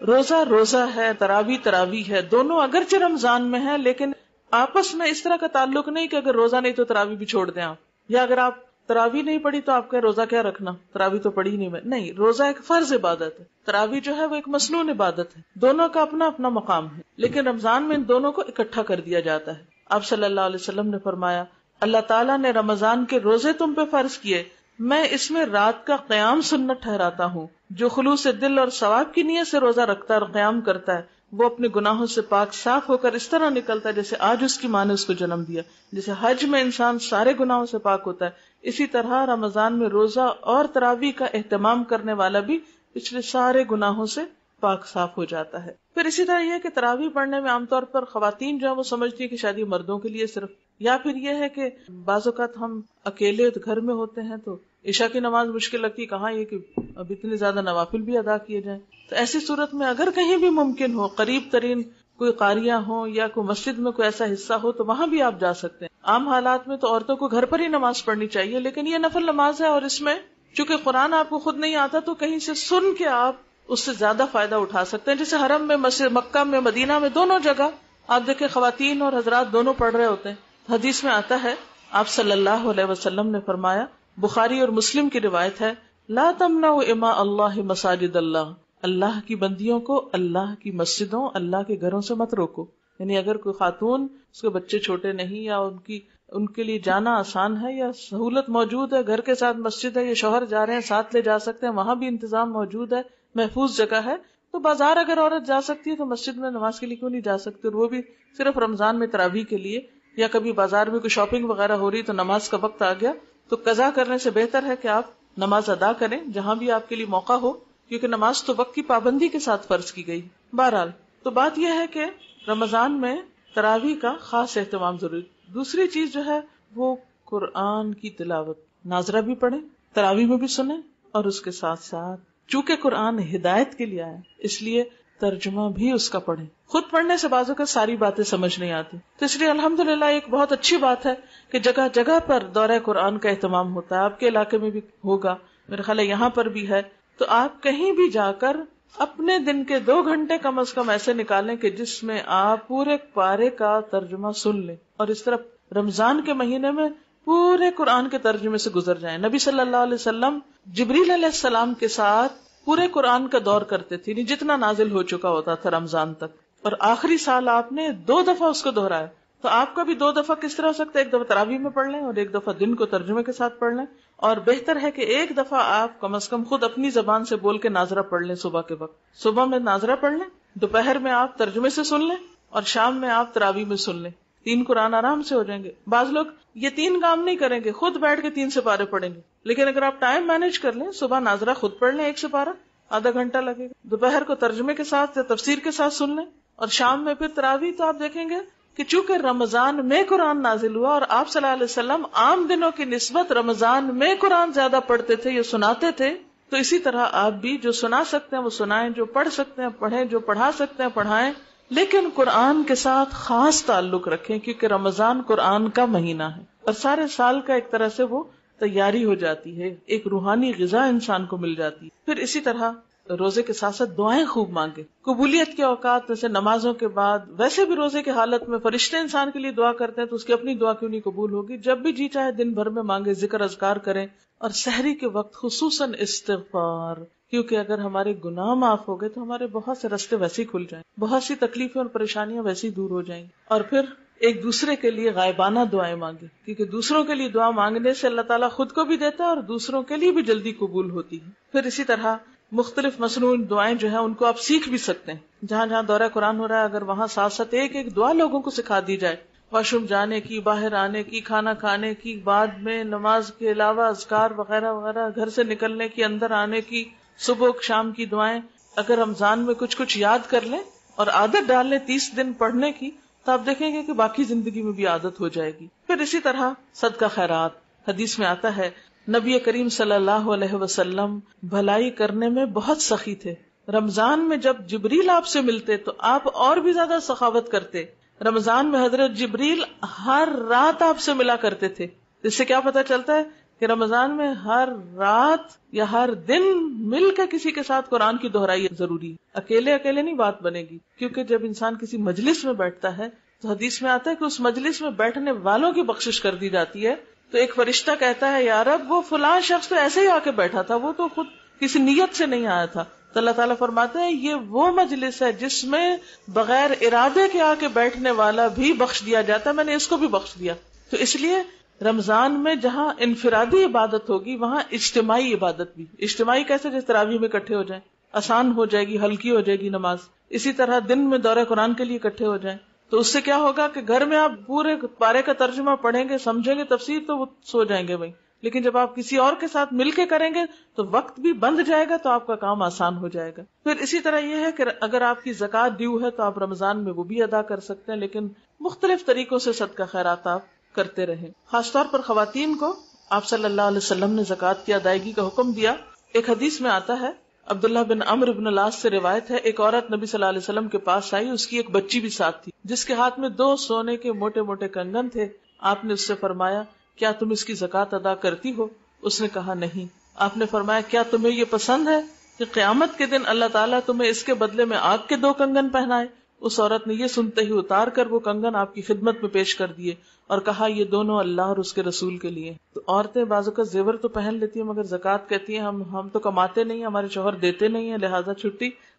روزہ روزہ ہے، تراویح تراویح ہے. دونوں اگرچہ رمضان میں ہے لیکن آپس میں اس طرح کا تعلق نہیں کہ اگر روزہ نہیں تو تراویح بھی چھوڑ دیں آپ، یا اگر آپ تراویح نہیں پڑھی تو آپ کا روزہ کیا رکھنا، تراویح تو پڑھی نہیں میں، نہیں، روزہ ایک فرض عبادت ہے، تراویح جو ہے وہ ایک مسنون عبادت ہے، دونوں کا اپنا اپنا مقام ہے، لیکن رمضان میں ان دونوں کو اکٹھا کر دیا جاتا ہے۔ آپ صلی اللہ علیہ وسلم نے فرمایا اللہ تعالیٰ نے رمضان کے روزے تم پہ فرض کیے، میں اس میں رات کا قیام سنت ٹھہراتا ہوں، جو خلوص دل اور ثواب کی نیت سے روزہ رکھتا ہے اور قیام کرتا ہے وہ اپنے گناہوں سے پاک صاف ہو کر اس طرح نکلتا ہے جیسے آج اس کی ماں نے اس کو جنم دیا۔ جیسے حج میں انسان سارے گناہوں سے پاک ہوتا ہے، اسی طرح رمضان میں روزہ اور تراویح کا اہتمام کرنے والا بھی پچھلے سارے گناہوں سے پاک صاف ہو جاتا ہے۔ پھر اسی طرح یہ کہ تراویح پڑھنے میں عام طور پر خواتین جو ہے وہ سمجھتی ہے کہ شاید یہ مردوں کے لیے صرف، یا پھر یہ ہے کہ بعض اوقات ہم اکیلے گھر میں ہوتے ہیں تو عشاء کی نماز مشکل لگتی ہے، کہاں یہ کہ اب اتنے زیادہ نوافل بھی ادا کیے جائیں، تو ایسی صورت میں اگر کہیں بھی ممکن ہو، قریب ترین کوئی قاریہ ہو یا کوئی مسجد میں کوئی ایسا حصہ ہو تو وہاں بھی آپ جا سکتے ہیں۔ عام حالات میں تو عورتوں کو گھر پر ہی نماز پڑھنی چاہیے، لیکن یہ نفل نماز ہے اور اس میں چونکہ قرآن آپ کو خود نہیں آتا تو کہیں سے سن کے آپ اس سے زیادہ فائدہ اٹھا سکتے ہیں۔ جیسے حرم میں، مسجد مکہ میں، مدینہ میں، دونوں جگہ آپ دیکھیں خواتین اور حضرات دونوں پڑھ رہے ہوتے ہیں۔ حدیث میں آتا ہے آپ صلی اللہ علیہ وسلم نے فرمایا، بخاری اور مسلم کی روایت ہے، لا تمنعوا اماء اللہ مساجد اللہ، اللہ کی بندیوں کو اللہ کی مسجدوں، اللہ کے گھروں سے مت روکو۔ یعنی اگر کوئی خاتون، اس کے بچے چھوٹے نہیں یا ان کے لیے جانا آسان ہے یا سہولت موجود ہے، گھر کے ساتھ مسجد ہے، یا شوہر جا رہے ہیں ساتھ لے جا سکتے ہیں، وہاں بھی انتظام موجود ہے، محفوظ جگہ ہے، تو بازار اگر عورت جا سکتی ہے تو مسجد میں نماز کے لیے کیوں نہیں جا سکتی؟ اور وہ بھی صرف رمضان میں تراویح کے لیے، یا کبھی بازار میں کوئی شاپنگ وغیرہ ہو رہی تو نماز کا وقت آ گیا تو قضا کرنے سے بہتر ہے کہ آپ نماز ادا کریں جہاں بھی آپ کے لیے موقع ہو، کیونکہ نماز تو وقت کی پابندی کے ساتھ فرض کی گئی۔ بہرحال تو بات یہ ہے کہ رمضان میں تراویح کا خاص اہتمام ضروری۔ دوسری چیز جو ہے وہ قرآن کی تلاوت، ناظرہ بھی پڑھیں، تراویح میں بھی سنیں، اور اس کے ساتھ ساتھ چونکہ قرآن ہدایت کے لیے آیا اس لیے ترجمہ بھی اس کا پڑھیں۔ خود پڑھنے سے بازو کا ساری باتیں سمجھ نہیں آتی، تو اس لیے الحمدللہ ایک بہت اچھی بات ہے کہ جگہ جگہ پر دورہ قرآن کا اہتمام ہوتا ہے۔ آپ کے علاقے میں بھی ہوگا، میرے خیال ہے یہاں پر بھی ہے، تو آپ کہیں بھی جا کر اپنے دن کے 2 گھنٹے کم از کم ایسے نکالیں کہ جس میں آپ پورے پارے کا ترجمہ سن لیں، اور اس طرح رمضان کے مہینے میں پورے قرآن کے ترجمے سے گزر جائیں۔ نبی صلی اللہ علیہ وسلم جبریل علیہ السلام کے ساتھ پورے قرآن کا دور کرتے تھے، جتنا نازل ہو چکا ہوتا تھا رمضان تک، اور آخری سال آپ نے 2 دفعہ اس کو دہرایا، تو آپ کا بھی 2 دفعہ کس طرح ہو سکتا ہے؟ ایک دفعہ تراویح میں پڑھ لیں اور ایک دفعہ دن کو ترجمے کے ساتھ پڑھ لیں، اور بہتر ہے کہ ایک دفعہ آپ کم از کم خود اپنی زبان سے بول کے ناظرہ پڑھ لیں صبح کے وقت، صبح میں ناظرہ پڑھ لیں، دوپہر میں آپ ترجمے سے سن لیں، اور شام میں آپ تراویح میں سن لیں، 3 قرآن آرام سے ہو جائیں گے۔ بعض لوگ یہ 3 کام نہیں کریں گے، خود بیٹھ کے 3 سپارے پڑھیں گے، لیکن اگر آپ ٹائم مینج کر لیں، صبح ناظرہ خود پڑھ لیں 1 سپارہ، آدھا گھنٹہ لگے گا، دوپہر کو ترجمے کے ساتھ یا تفسیر کے ساتھ سن لیں، اور شام میں پھر تراویح، تو آپ دیکھیں گے کہ چونکہ رمضان میں قرآن نازل ہوا اور آپ صلی اللہ علیہ وسلم عام دنوں کی نسبت رمضان میں قرآن زیادہ پڑھتے تھے یا سناتے تھے، تو اسی طرح آپ بھی جو سنا سکتے ہیں وہ سنائیں، جو پڑھ سکتے ہیں پڑھیں، جو پڑھا سکتے ہیں پڑھائیں، لیکن قرآن کے ساتھ خاص تعلق رکھیں، کیونکہ رمضان قرآن کا مہینہ ہے اور سارے سال کا ایک طرح سے وہ تیاری ہو جاتی ہے، ایک روحانی غذا انسان کو مل جاتی ہے۔ پھر اسی طرح روزے کے ساتھ ساتھ دعائیں خوب مانگے، قبولیت کے اوقات میں سے نمازوں کے بعد، ویسے بھی روزے کی حالت میں فرشتے انسان کے لیے دعا کرتے ہیں تو اس کی اپنی دعا کیوں نہیں قبول ہوگی؟ جب بھی جی چاہے دن بھر میں مانگے، ذکر اذکار کریں، اور سحری کے وقت خصوصاً استغفار، کیونکہ اگر ہمارے گناہ معاف ہو گئے تو ہمارے بہت سے راستے ویسے ہی کھل جائیں، بہت سی تکلیفیں اور پریشانیاں ویسے ہی دور ہو جائیں گی۔ اور پھر ایک دوسرے کے لیے غائبانہ دعائیں مانگے، کیونکہ دوسروں کے لیے دعا مانگنے سے اللہ تعالیٰ خود کو بھی دیتا ہے اور دوسروں کے لیے بھی جلدی قبول ہوتی ہے۔ پھر اسی طرح مختلف مصنوعی دعائیں جو ہیں ان کو آپ سیکھ بھی سکتے ہیں، جہاں جہاں دورہ قرآن ہو رہا ہے اگر وہاں ساتھ ساتھ ایک ایک دعا لوگوں کو سکھا دی جائے، واش روم جانے کی، باہر آنے کی، کھانا کھانے کی، بعد میں نماز کے علاوہ اذکار وغیرہ وغیرہ، گھر سے نکلنے کی، اندر آنے کی، صبح شام کی دعائیں، اگر رمضان میں کچھ کچھ یاد کر لیں اور عادت ڈال لیں 30 دن پڑھنے کی، تو آپ دیکھیں گے کہ باقی زندگی میں بھی عادت ہو جائے گی۔ پھر اسی طرح صدقہ خیرات، حدیث میں آتا ہے نبی کریم صلی اللہ علیہ وسلم بھلائی کرنے میں بہت سخی تھے، رمضان میں جب جبریل آپ سے ملتے تو آپ اور بھی زیادہ سخاوت کرتے، رمضان میں حضرت جبریل ہر رات آپ سے ملا کرتے تھے۔ اس سے کیا پتہ چلتا ہے کہ رمضان میں ہر رات یا ہر دن مل کے کسی کے ساتھ قرآن کی دہرائی ضروری ہے، اکیلے نہیں بات بنے گی، کیونکہ جب انسان کسی مجلس میں بیٹھتا ہے تو حدیث میں آتا ہے کہ اس مجلس میں بیٹھنے والوں کی بخشش کر دی جاتی ہے. تو ایک فرشتہ کہتا ہے یا رب وہ فلاں شخص تو ایسے ہی آ کے بیٹھا تھا, وہ تو خود کسی نیت سے نہیں آیا تھا. تو اللہ تعالیٰ فرماتے ہیں یہ وہ مجلس ہے جس میں بغیر ارادے کے آ کے بیٹھنے والا بھی بخش دیا جاتا ہے, میں نے اس کو بھی بخش دیا. تو اس لیے رمضان میں جہاں انفرادی عبادت ہوگی وہاں اجتماعی عبادت بھی. اجتماعی کیسے؟ جیسے تراویح میں اکٹھے ہو جائیں, آسان ہو جائے گی, ہلکی ہو جائے گی نماز. اسی طرح دن میں دورہ قرآن کے لیے اکٹھے ہو جائیں, تو اس سے کیا ہوگا کہ گھر میں آپ پورے پارے کا ترجمہ پڑھیں گے, سمجھیں گے تفسیر, تو وہ سو جائیں گے بھائی. لیکن جب آپ کسی اور کے ساتھ مل کے کریں گے تو وقت بھی بند جائے گا, تو آپ کا کام آسان ہو جائے گا. پھر اسی طرح یہ ہے کہ اگر آپ کی زکوٰۃ ڈیو ہے تو آپ رمضان میں وہ بھی ادا کر سکتے ہیں, لیکن مختلف طریقوں سے صدقہ خیرات آپ کرتے رہیں. خاص طور پر خواتین کو آپ صلی اللہ علیہ وسلم نے زکوٰۃ کی ادائیگی کا حکم دیا. ایک حدیث میں آتا ہے, عبداللہ بن عمرو بن العاص سے روایت ہے, ایک عورت نبی صلی اللہ علیہ وسلم کے پاس آئی, اس کی ایک بچی بھی ساتھ تھی جس کے ہاتھ میں 2 سونے کے موٹے موٹے کنگن تھے. آپ نے اس سے فرمایا کیا تم اس کی زکوٰۃ ادا کرتی ہو؟ اس نے کہا نہیں. آپ نے فرمایا کیا تمہیں یہ پسند ہے کہ قیامت کے دن اللہ تعالیٰ تمہیں اس کے بدلے میں آگ کے 2 کنگن پہنائے؟ اس عورت نے یہ سنتے ہی اتار کر وہ کنگن آپ کی خدمت میں پیش کر دیے اور کہا یہ دونوں اللہ اور اس کے رسول کے لیے. تو عورتیں بعض اوقات زیور تو پہن لیتی ہیں مگر زکوٰۃ کہتی ہیں ہم تو کماتے نہیں, ہمارے شوہر دیتے نہیں ہیں, لہٰذا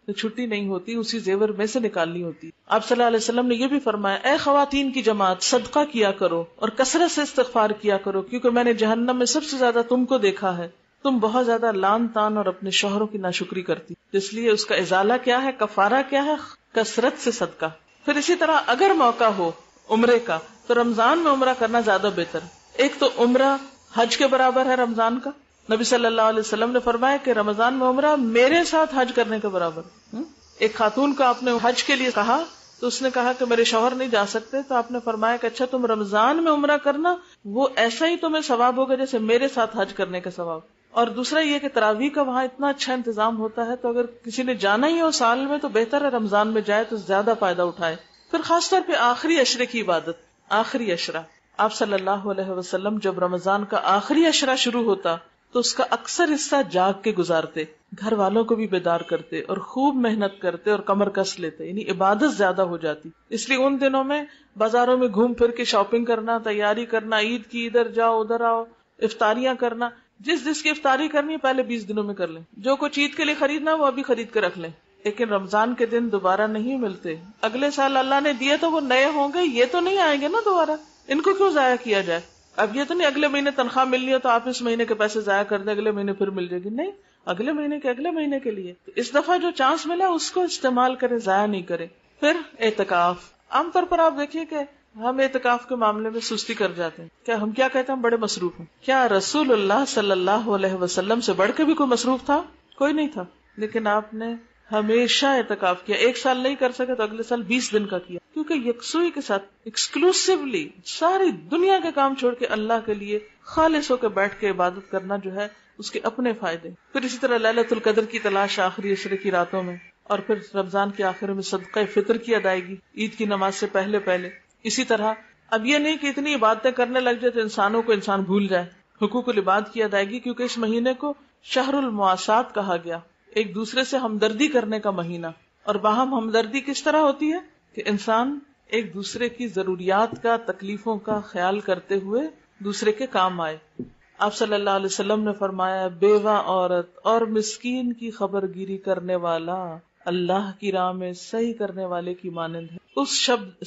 چھٹی نہیں ہوتی, اسی زیور میں سے نکالنی ہوتی. آپ صلی اللہ علیہ وسلم نے یہ بھی فرمایا اے خواتین کی جماعت, صدقہ کیا کرو اور کثرت سے استغفار کیا کرو, کیونکہ میں نے جہنم میں سب سے زیادہ تم کو دیکھا ہے, تم بہت زیادہ لان تان اور اپنے شوہروں کی ناشکری کرتی. اس لیے اس کا ازالہ کیا ہے, کفارہ کیا ہے؟ کثرت سے صدقہ. پھر اسی طرح اگر موقع ہو عمرے کا تو رمضان میں عمرہ کرنا زیادہ بہتر. ایک تو عمرہ حج کے برابر ہے رمضان کا, نبی صلی اللہ علیہ وسلم نے فرمایا کہ رمضان میں عمرہ میرے ساتھ حج کرنے کے برابر. ایک خاتون کو آپ نے حج کے لیے کہا تو اس نے کہا کہ میرے شوہر نہیں جا سکتے, تو آپ نے فرمایا کہ اچھا تم رمضان میں عمرہ کرنا, وہ ایسا ہی تمہیں ثواب ہوگا جیسے میرے ساتھ حج کرنے کا ثواب. اور دوسرا یہ کہ تراویح کا وہاں اتنا اچھا انتظام ہوتا ہے, تو اگر کسی نے جانا ہی ہو سال میں تو بہتر ہے رمضان میں جائے تو زیادہ فائدہ اٹھائے. پھر خاص طور پہ آخری عشرے کی عبادت, آخری عشرہ. آپ صلی اللہ علیہ وسلم جب رمضان کا آخری عشرہ شروع ہوتا تو اس کا اکثر حصہ جاگ کے گزارتے, گھر والوں کو بھی بیدار کرتے اور خوب محنت کرتے اور کمر کس لیتے, یعنی عبادت زیادہ ہو جاتی. اس لیے ان دنوں میں بازاروں میں گھوم پھر کے شاپنگ کرنا, تیاری کرنا, عید کی ادھر جاؤ ادھر آؤ, افطاریاں کرنا, جس کی افطاری کرنی ہے پہلے 20 دنوں میں کر لیں, جو کچھ عید کے لیے خریدنا وہ ابھی خرید کے رکھ لیں. لیکن رمضان کے دن دوبارہ نہیں ملتے, اگلے سال اللہ نے دیے تو وہ نئے ہوں گے, یہ تو نہیں آئیں گے نا دوبارہ, ان کو کیوں ضائع کیا جائے. اب یہ تو نہیں اگلے مہینے تنخواہ ملنی ہے تو آپ اس مہینے کے پیسے ضائع کر دیں, اگلے مہینے پھر مل جائے گی, نہیں, اگلے مہینے کے لیے. اس دفعہ جو چانس ملا اس کو استعمال کریں, ضائع نہیں کریں. پھر اعتکاف, عام طور پر آپ دیکھیے کہ ہم اعتکاف کے معاملے میں سستی کر جاتے ہیں. کیا ہم کیا کہتے ہیں, ہم بڑے مصروف ہیں. کیا رسول اللہ صلی اللہ علیہ وسلم سے بڑھ کے بھی کوئی مصروف تھا؟ کوئی نہیں تھا. لیکن آپ نے ہمیشہ اعتکاف کیا. ایک سال نہیں کر سکے تو اگلے سال 20 دن کا کیا, کیونکہ یکسوئی کے ساتھ ایکسکلوسیولی ساری دنیا کے کام چھوڑ کے اللہ کے لیے خالص ہو کے بیٹھ کے عبادت کرنا جو ہے اس کے اپنے فائدے. پھر اسی طرح لیلۃ القدر کی تلاش آخری عشرے کی راتوں میں, اور پھر رمضان کے آخر میں صدقہ فطر کی ادائیگی عید کی نماز سے پہلے. اسی طرح اب یہ نہیں کہ اتنی عبادتیں کرنے لگ جائے تو انسانوں کو انسان بھول جائے. حقوق العباد کی ادائیگی, کیونکہ اس مہینے کو شہر المواسات کہا گیا, ایک دوسرے سے ہمدردی کرنے کا مہینہ. اور باہم ہمدردی کس طرح ہوتی ہے کہ انسان ایک دوسرے کی ضروریات کا, تکلیفوں کا خیال کرتے ہوئے دوسرے کے کام آئے. آپ صلی اللہ علیہ وسلم نے فرمایا بیوہ عورت اور مسکین کی خبر گیری کرنے والا اللہ کی راہ میں صحیح کرنے والے کی مانند ہے, اس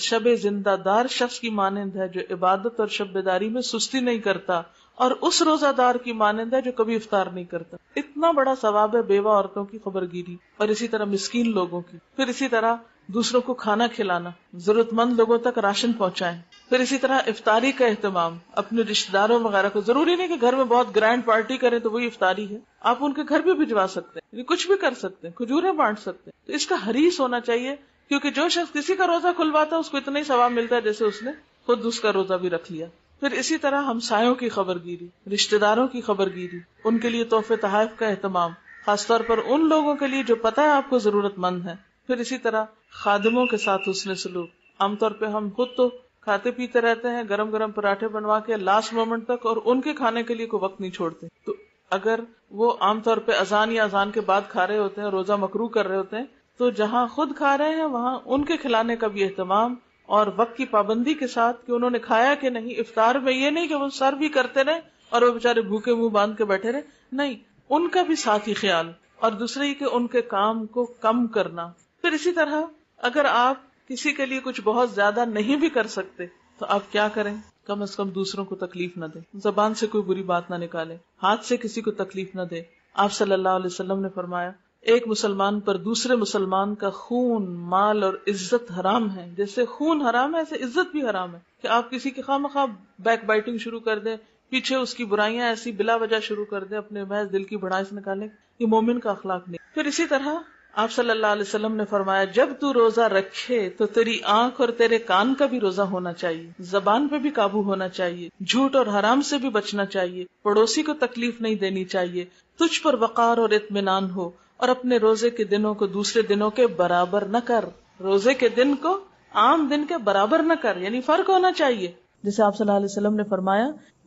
شب زندہ دار شخص کی مانند ہے جو عبادت اور شب بیداری میں سستی نہیں کرتا, اور اس روزہ دار کی مانند ہے جو کبھی افطار نہیں کرتا. اتنا بڑا ثواب ہے بیوہ عورتوں کی خبر گیری, اور اسی طرح مسکین لوگوں کی. پھر اسی طرح دوسروں کو کھانا کھلانا, ضرورت مند لوگوں تک راشن پہنچائیں. پھر اسی طرح افطاری کا اہتمام, اپنے رشتہ داروں وغیرہ کو, ضروری نہیں کہ گھر میں بہت گرینڈ پارٹی کریں تو وہی افطاری ہے, آپ ان کے گھر بھی بھجوا سکتے ہیں, کچھ بھی کر سکتے ہیں, کھجوریں بانٹ سکتے ہیں. تو اس کا حریص ہونا چاہیے, کیونکہ جو شخص کسی کا روزہ کھلواتا ہے اس کو اتنا ہی ثواب ملتا ہے جیسے اس نے خود اس کا روزہ بھی رکھ لیا. پھر اسی طرح ہمسایوں کی خبر گیری, رشتہ داروں کی خبر گیری, ان کے لیے تحفے تحائف کا اہتمام, خاص طور پر ان لوگوں کے لیے جو پتہ ہے آپ کو ضرورت مند ہے. پھر اسی طرح خادموں کے ساتھ حسن سلوک. عام طور پہ ہم خود تو کھاتے پیتے رہتے ہیں, گرم گرم پراٹھے بنوا کے لاسٹ مومنٹ تک, اور ان کے کھانے کے لیے کوئی وقت نہیں چھوڑتے. تو اگر وہ عام طور پہ اذان یا اذان کے بعد کھا رہے ہوتے ہیں, روزہ مکروہ کر رہے ہوتے ہیں, تو جہاں خود کھا رہے ہیں وہاں ان کے کھلانے کا بھی اہتمام, اور وقت کی پابندی کے ساتھ کہ انہوں نے کھایا کہ نہیں. افطار میں یہ نہیں کہ وہ سر بھی کرتے رہے اور وہ بےچارے بھوکے منہ باندھ کے بیٹھے رہے، نہیں، ان کا بھی ساتھ ہی خیال. اور دوسرے یہ کہ ان کے کام کو کم کرنا. پھر اسی طرح اگر آپ کسی کے لیے کچھ بہت زیادہ نہیں بھی کر سکتے تو آپ کیا کریں؟ کم از کم دوسروں کو تکلیف نہ دیں، زبان سے کوئی بری بات نہ نکالیں، ہاتھ سے کسی کو تکلیف نہ دیں. آپ صلی اللہ علیہ وسلم نے فرمایا ایک مسلمان پر دوسرے مسلمان کا خون، مال اور عزت حرام ہے. جیسے خون حرام ہے ایسے عزت بھی حرام ہے، کہ آپ کسی کی خواہ مخواہ بیک بائٹنگ شروع کر دیں، پیچھے اس کی برائیاں ایسی بلا وجہ شروع کر دیں، اپنے محض دل کی بھڑاس نکالیں، یہ مومن کا اخلاق نہیں. پھر اسی طرح آپ صلی اللہ علیہ وسلم نے فرمایا جب تو روزہ رکھے تو تیری آنکھ اور تیرے کان کا بھی روزہ ہونا چاہیے، زبان پہ بھی قابو ہونا چاہیے، جھوٹ اور حرام سے بھی بچنا چاہیے، پڑوسی کو تکلیف نہیں دینی چاہیے، تجھ پر وقار اور اطمینان ہو، اور اپنے روزے کے دنوں کو دوسرے دنوں کے برابر نہ کر. روزے کے دن کو عام دن کے برابر نہ کر، یعنی فرق ہونا چاہیے. جیسے آپ صلی اللہ علیہ وسلم نے فرمایا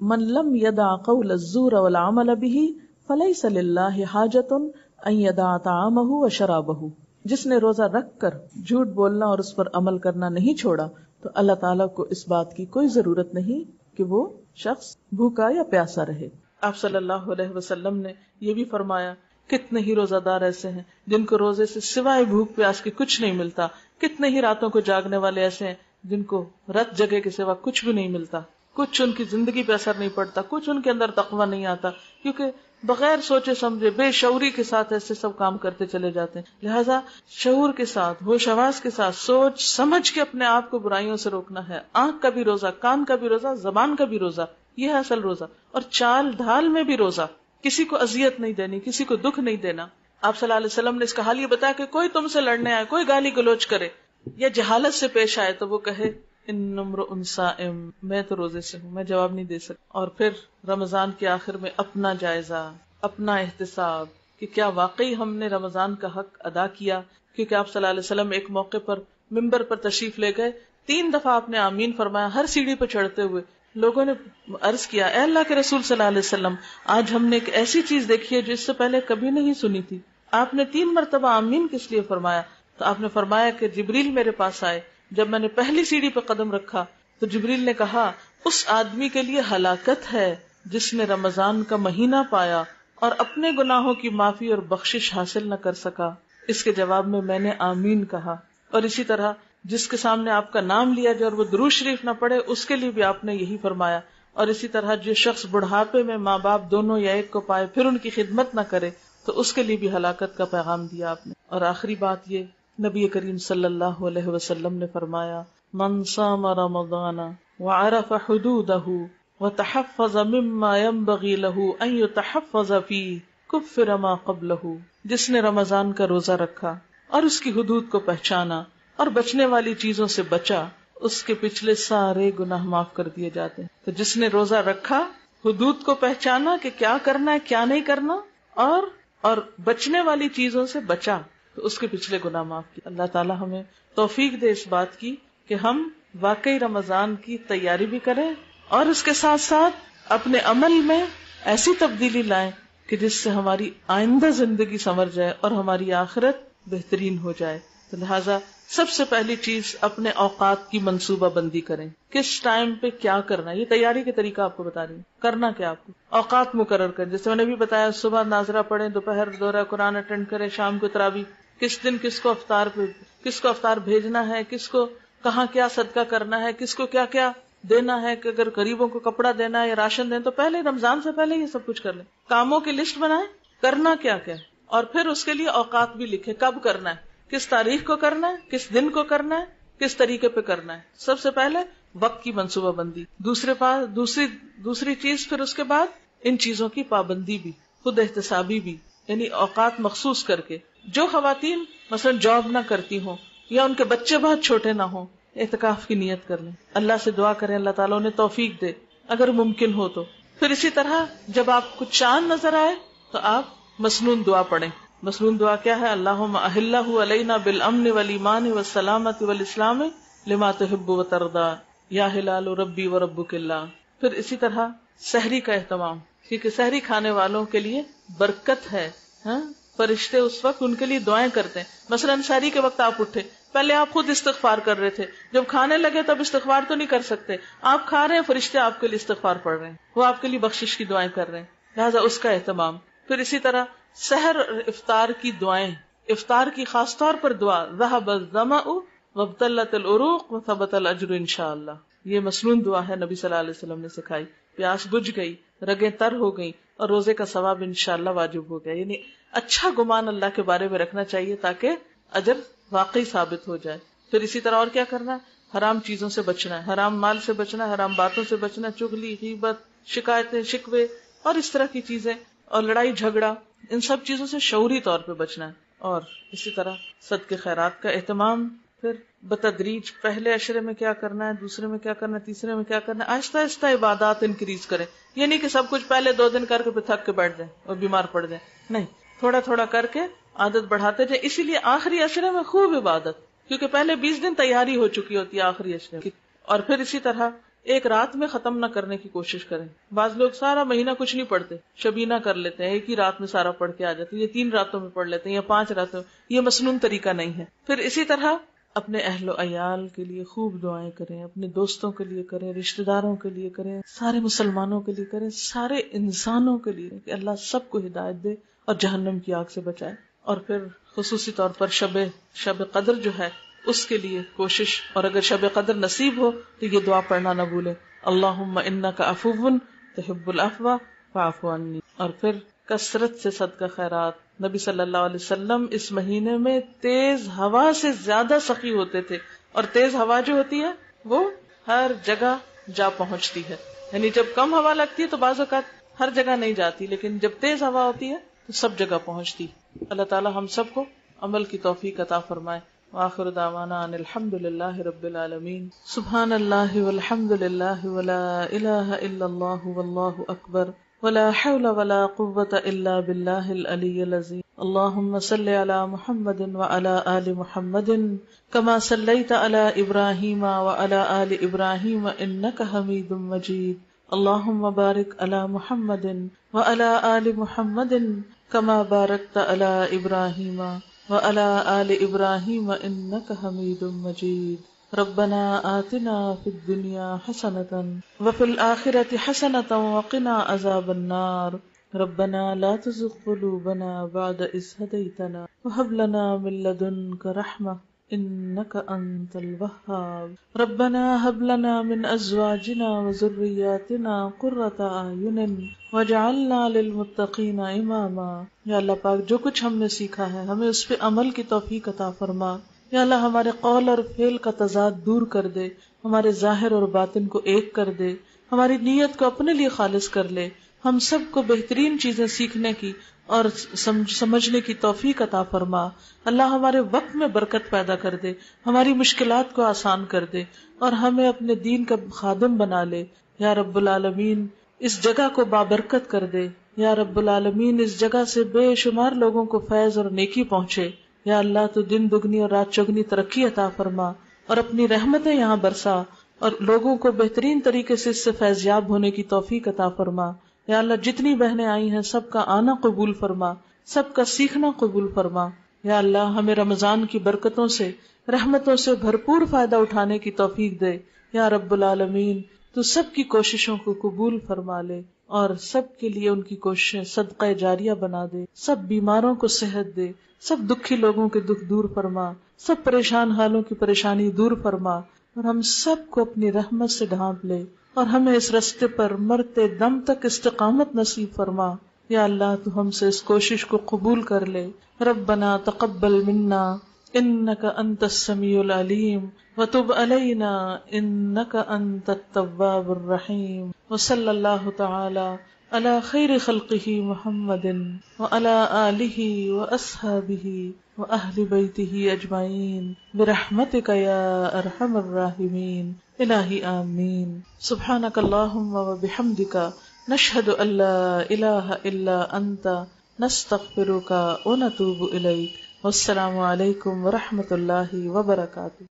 من لم يدع قول الزور والعمل به فليس لله حاجة ان يدع طعامه وشرابه. جس نے روزہ رکھ کر جھوٹ بولنا اور اس پر عمل کرنا نہیں چھوڑا تو اللہ تعالیٰ کو اس بات کی کوئی ضرورت نہیں کہ وہ شخص بھوکا یا پیاسا رہے. آپ صلی اللہ علیہ وسلم نے یہ بھی فرمایا کتنے ہی روزہ دار ایسے ہیں جن کو روزے سے سوائے بھوک پیاس کے کچھ نہیں ملتا، کتنے ہی راتوں کو جاگنے والے ایسے ہیں جن کو رت جگہ کے سوا کچھ بھی نہیں ملتا، کچھ ان کی زندگی پہ اثر نہیں پڑتا، کچھ ان کے اندر تقویٰ نہیں آتا، کیونکہ بغیر سوچے سمجھے بے شعوری کے ساتھ ایسے سب کام کرتے چلے جاتے ہیں. لہٰذا شعور کے ساتھ، ہوش حواس کے ساتھ سوچ سمجھ کے اپنے آپ کو برائیوں سے روکنا ہے. آنکھ کا بھی روزہ، کان کا بھی روزہ، زبان کا بھی روزہ، یہ ہے اصل روزہ. اور چال ڈھال میں بھی روزہ، کسی کو اذیت نہیں دینی، کسی کو دکھ نہیں دینا. آپ صلی اللہ علیہ وسلم نے اس کا حال یہ بتایا کہ کوئی تم سے لڑنے آئے، کوئی گالی گلوچ کرے یا جہالت سے پیش آئے تو وہ کہے ان امرؤ صائم، میں تو روزے سے ہوں، میں جواب نہیں دے سکتا. اور پھر رمضان کے آخر میں اپنا جائزہ، اپنا احتساب کہ کیا واقعی ہم نے رمضان کا حق ادا کیا. کیونکہ آپ صلی اللہ علیہ وسلم ایک موقع پر ممبر پر تشریف لے گئے، 3 دفعہ آپ نے آمین فرمایا ہر سیڑھی پہ چڑھتے ہوئے. لوگوں نے عرض کیا اے اللہ کے رسول صلی اللہ علیہ وسلم، آج ہم نے ایک ایسی چیز دیکھی ہے جو اس سے پہلے کبھی نہیں سنی تھی. آپ نے 3 مرتبہ آمین کس لیے فرمایا؟ تو آپ نے فرمایا کہ جبریل میرے پاس آئے، جب میں نے پہلی سیڑھی پہ قدم رکھا تو جبریل نے کہا اس آدمی کے لیے ہلاکت ہے جس نے رمضان کا مہینہ پایا اور اپنے گناہوں کی معافی اور بخشش حاصل نہ کر سکا. اس کے جواب میں نے آمین کہا. اور اسی طرح جس کے سامنے آپ کا نام لیا جائے اور وہ درود شریف نہ پڑھے اس کے لیے بھی آپ نے یہی فرمایا. اور اسی طرح جو شخص بڑھاپے میں ماں باپ دونوں یا ایک کو پائے پھر ان کی خدمت نہ کرے تو اس کے لیے بھی ہلاکت کا پیغام دیا آپ نے. اور آخری بات یہ، نبی کریم صلی اللہ علیہ وسلم نے فرمایا من صام رمضان وعرف حدودہ وتحفظ مما ينبغي له ان يتحفظ فيه كفر ما قبله. جس نے رمضان کا روزہ رکھا اور اس کی حدود کو پہچانا اور بچنے والی چیزوں سے بچا، اس کے پچھلے سارے گناہ معاف کر دیے جاتے ہیں. تو جس نے روزہ رکھا، حدود کو پہچانا کہ کیا کرنا ہے کیا نہیں کرنا، اور بچنے والی چیزوں سے بچا، تو اس کے پچھلے گناہ معاف کیے. اللہ تعالی ہمیں توفیق دے اس بات کی کہ ہم واقعی رمضان کی تیاری بھی کریں اور اس کے ساتھ ساتھ اپنے عمل میں ایسی تبدیلی لائیں کہ جس سے ہماری آئندہ زندگی سنور جائے اور ہماری آخرت بہترین ہو جائے. تو لہٰذا سب سے پہلی چیز اپنے اوقات کی منصوبہ بندی کریں، کس ٹائم پہ کیا کرنا ہے. یہ تیاری کے طریقہ آپ کو بتا رہی ہوں، کرنا کیا آپ کو. اوقات مقرر کریں، جیسے میں نے بھی بتایا صبح ناظرہ پڑھیں، دوپہر دورہ قرآن اٹینڈ کریں، شام کو تراویح. کس دن کس کو افطار بھیجنا ہے، کس کو کہاں کیا صدقہ کرنا ہے، کس کو کیا کیا دینا ہے، کہ اگر غریبوں کو کپڑا دینا ہے یا راشن دینا تو پہلے رمضان سے پہلے یہ سب کچھ کر لیں. کاموں کی لسٹ بنائیں، کرنا کیا کیا، اور پھر اس کے لیے اوقات بھی لکھیں، کب کرنا ہے، کس تاریخ کو کرنا ہے، کس دن کو کرنا ہے، کس طریقے پہ کرنا ہے. سب سے پہلے وقت کی منصوبہ بندی. دوسری چیز پھر اس کے بعد ان چیزوں کی پابندی بھی، خود احتسابی بھی، یعنی اوقات مخصوص کر کے. جو خواتین مثلا جاب نہ کرتی ہوں یا ان کے بچے بہت چھوٹے نہ ہوں، اعتکاف کی نیت کر لیں، اللہ سے دعا کریں اللہ تعالیٰ انہیں توفیق دے اگر ممکن ہو تو. پھر اسی طرح جب آپ کو چاند نظر آئے تو آپ مسنون دعا پڑھیں. مسنون دعا کیا ہے؟ اللہم اہلہ علینا بالامن والایمان والسلامت والاسلام لما تحب وترضى یا ہلال ربی وربک اللہ. پھر اسی طرح سحری کا اہتمام، کیونکہ سحری کھانے والوں کے لیے برکت ہے. فرشتے اس وقت ان کے لیے دعائیں کرتے ہیں. مثلا سحری کے وقت آپ اٹھے پہلے آپ خود استغفار کر رہے تھے، جب کھانے لگے تب استغفار تو نہیں کر سکتے، آپ کھا رہے ہیں، فرشتے آپ کے لیے استغفار پڑھ رہے ہیں، وہ آپ کے لیے بخشش کی دعائیں کر رہے ہیں، لہٰذا اس کا اہتمام۔ پھر اسی طرح سحر اور افطار کی دعائیں، افطار کی خاص طور پر دعا ذهب الظمأ وابتلت العروق وثبت الاجر انشاءاللہ، یہ مسنون دعا ہے، نبی صلی اللہ علیہ وسلم نے سکھائی۔ پیاس بجھ گئی، رگیں تر ہو گئی، اور روزے کا ثواب انشاءاللہ واجب ہو گیا، یعنی اچھا گمان اللہ کے بارے میں رکھنا چاہیے تاکہ اجر واقعی ثابت ہو جائے۔ پھر اسی طرح اور کیا کرنا ہے، حرام چیزوں سے بچنا ہے، حرام مال سے بچنا ہے، حرام باتوں سے بچنا ہے، چغلی، غیبت، شکایتیں، شکوے اور اس طرح کی چیزیں، اور لڑائی جھگڑا، ان سب چیزوں سے شعوری طور پہ بچنا ہے۔ اور اسی طرح صدقے خیرات کا اہتمام، پھر بتدریج پہلے عشرے میں کیا کرنا ہے، دوسرے میں کیا کرنا ہے، تیسرے میں کیا کرنا ہے، آہستہ آہستہ عبادات انکریز کریں، یہ نہیں کہ سب کچھ پہلے 2 دن کر کے پھر تھک کے بیٹھ جائیں اور بیمار پڑ جائیں، نہیں، تھوڑا تھوڑا کر کے عادت بڑھاتے جائیں۔ اسی لیے آخری عشرے میں خوب عبادت، کیونکہ پہلے 20 دن تیاری ہو چکی ہوتی ہے آخری عشرے کی۔ اور پھر اسی طرح ایک رات میں ختم نہ کرنے کی کوشش کریں، بعض لوگ سارا مہینہ کچھ نہیں پڑھتے، شبینہ کر لیتے ہیں، ایک ہی رات میں سارا پڑھ کے آ جاتے ہیں، یہ 3 راتوں میں پڑھ لیتے ہیں یا 5 راتوں میں، یہ مسنون طریقہ نہیں ہے۔ پھر اسی طرح اپنے اہل و عیال کے لیے خوب دعائیں کریں، اپنے دوستوں کے لیے کریں، رشتہ داروں کے لیے کریں، سارے مسلمانوں کے لیے کریں، سارے انسانوں کے لیے، کہ اللہ سب کو ہدایت دے اور جہنم کی آگ سے بچائے۔ اور پھر خصوصی طور پر شب قدر جو ہے اس کے لیے کوشش، اور اگر شب قدر نصیب ہو تو یہ دعا پڑھنا نہ بھولیں، اللہم انک عفو تحب العفو فاعف عنی۔ اور پھر کثرت سے صدقہ خیرات، نبی صلی اللہ علیہ وسلم اس مہینے میں تیز ہوا سے زیادہ سخی ہوتے تھے، اور تیز ہوا جو ہوتی ہے وہ ہر جگہ جا پہنچتی ہے، یعنی جب کم ہوا لگتی ہے تو بعض اوقات ہر جگہ نہیں جاتی، لیکن جب تیز ہوا ہوتی ہے تو سب جگہ پہنچتی۔ اللہ تعالی ہم سب کو عمل کی توفیق عطا فرمائے۔ وآخر دعوانا ان الحمد للہ رب العالمین۔ سبحان اللہ والحمد للہ ولا الہ الا اللہ واللہ اکبر ولا حول ولا قوة الا باللہ العلی العظیم۔ اللہم صل علی محمد وعلی آل محمد کما صلیت علی ابراہیم وعلی آل ابراہیم انک حمید مجید۔ اللہم بارک علی محمد وعلی آل محمد کما بارکت علی ابراہیم وعلی آل ابراہیم انک حمید مجید۔ ربنا آتنا فی الدنیا حسنۃ وفی الآخرۃ حسنۃ وقنا عذاب النار۔ ربنا لا تزغ قلوبنا بعد إذ هديتنا وهب لنا من لدنك رحمة إنك أنت الوهاب۔ ربنا هب لنا من أزواجنا وذرياتنا قرة أعين واجعلنا للمتقين إماما۔ یا اللہ پاک جو کچھ ہم نے سیکھا ہے ہمیں اس پہ عمل کی توفیق عطا فرما۔ یا اللہ ہمارے قول اور فعل کا تضاد دور کر دے، ہمارے ظاہر اور باطن کو ایک کر دے، ہماری نیت کو اپنے لیے خالص کر لے، ہم سب کو بہترین چیزیں سیکھنے کی اور سمجھنے کی توفیق عطا فرما۔ اللہ ہمارے وقت میں برکت پیدا کر دے، ہماری مشکلات کو آسان کر دے، اور ہمیں اپنے دین کا خادم بنا لے۔ یا رب العالمین اس جگہ کو بابرکت کر دے، یا رب العالمین اس جگہ سے بے شمار لوگوں کو فیض اور نیکی پہنچے۔ یا اللہ تو دن دگنی اور رات چگنی ترقی عطا فرما، اور اپنی رحمتیں یہاں برسا، اور لوگوں کو بہترین طریقے سے اس سے فیضیاب ہونے کی توفیق عطا فرما۔ یا اللہ جتنی بہنیں آئی ہیں سب کا آنا قبول فرما، سب کا سیکھنا قبول فرما۔ یا اللہ ہمیں رمضان کی برکتوں سے، رحمتوں سے بھرپور فائدہ اٹھانے کی توفیق دے۔ یا رب العالمین تو سب کی کوششوں کو قبول فرما لے، اور سب کے لیے ان کی کوششیں صدقہ جاریہ بنا دے، سب بیماروں کو صحت دے، سب دکھی لوگوں کے دکھ دور فرما، سب پریشان حالوں کی پریشانی دور فرما، اور ہم سب کو اپنی رحمت سے ڈھانپ لے، اور ہمیں اس رستے پر مرتے دم تک استقامت نصیب فرما۔ یا اللہ تو ہم سے اس کوشش کو قبول کر لے۔ ربنا تقبل منا انک انت السمیع العلیم وتب علینا انک انت التواب الرحیم، وصلی اللہ تعالی علی خیر خلقہ محمد وعلی آلہ واصحابہ واہل بیتہ اجمعین برحمتک یا ارحم الراحمین۔ الہی آمین۔ سبحانک اللہم وبحمدک نشہد ان لا الہ الا انت نستغفرک ونتوب الیک۔ والسلام علیکم ورحمۃ اللہ وبرکاتہ۔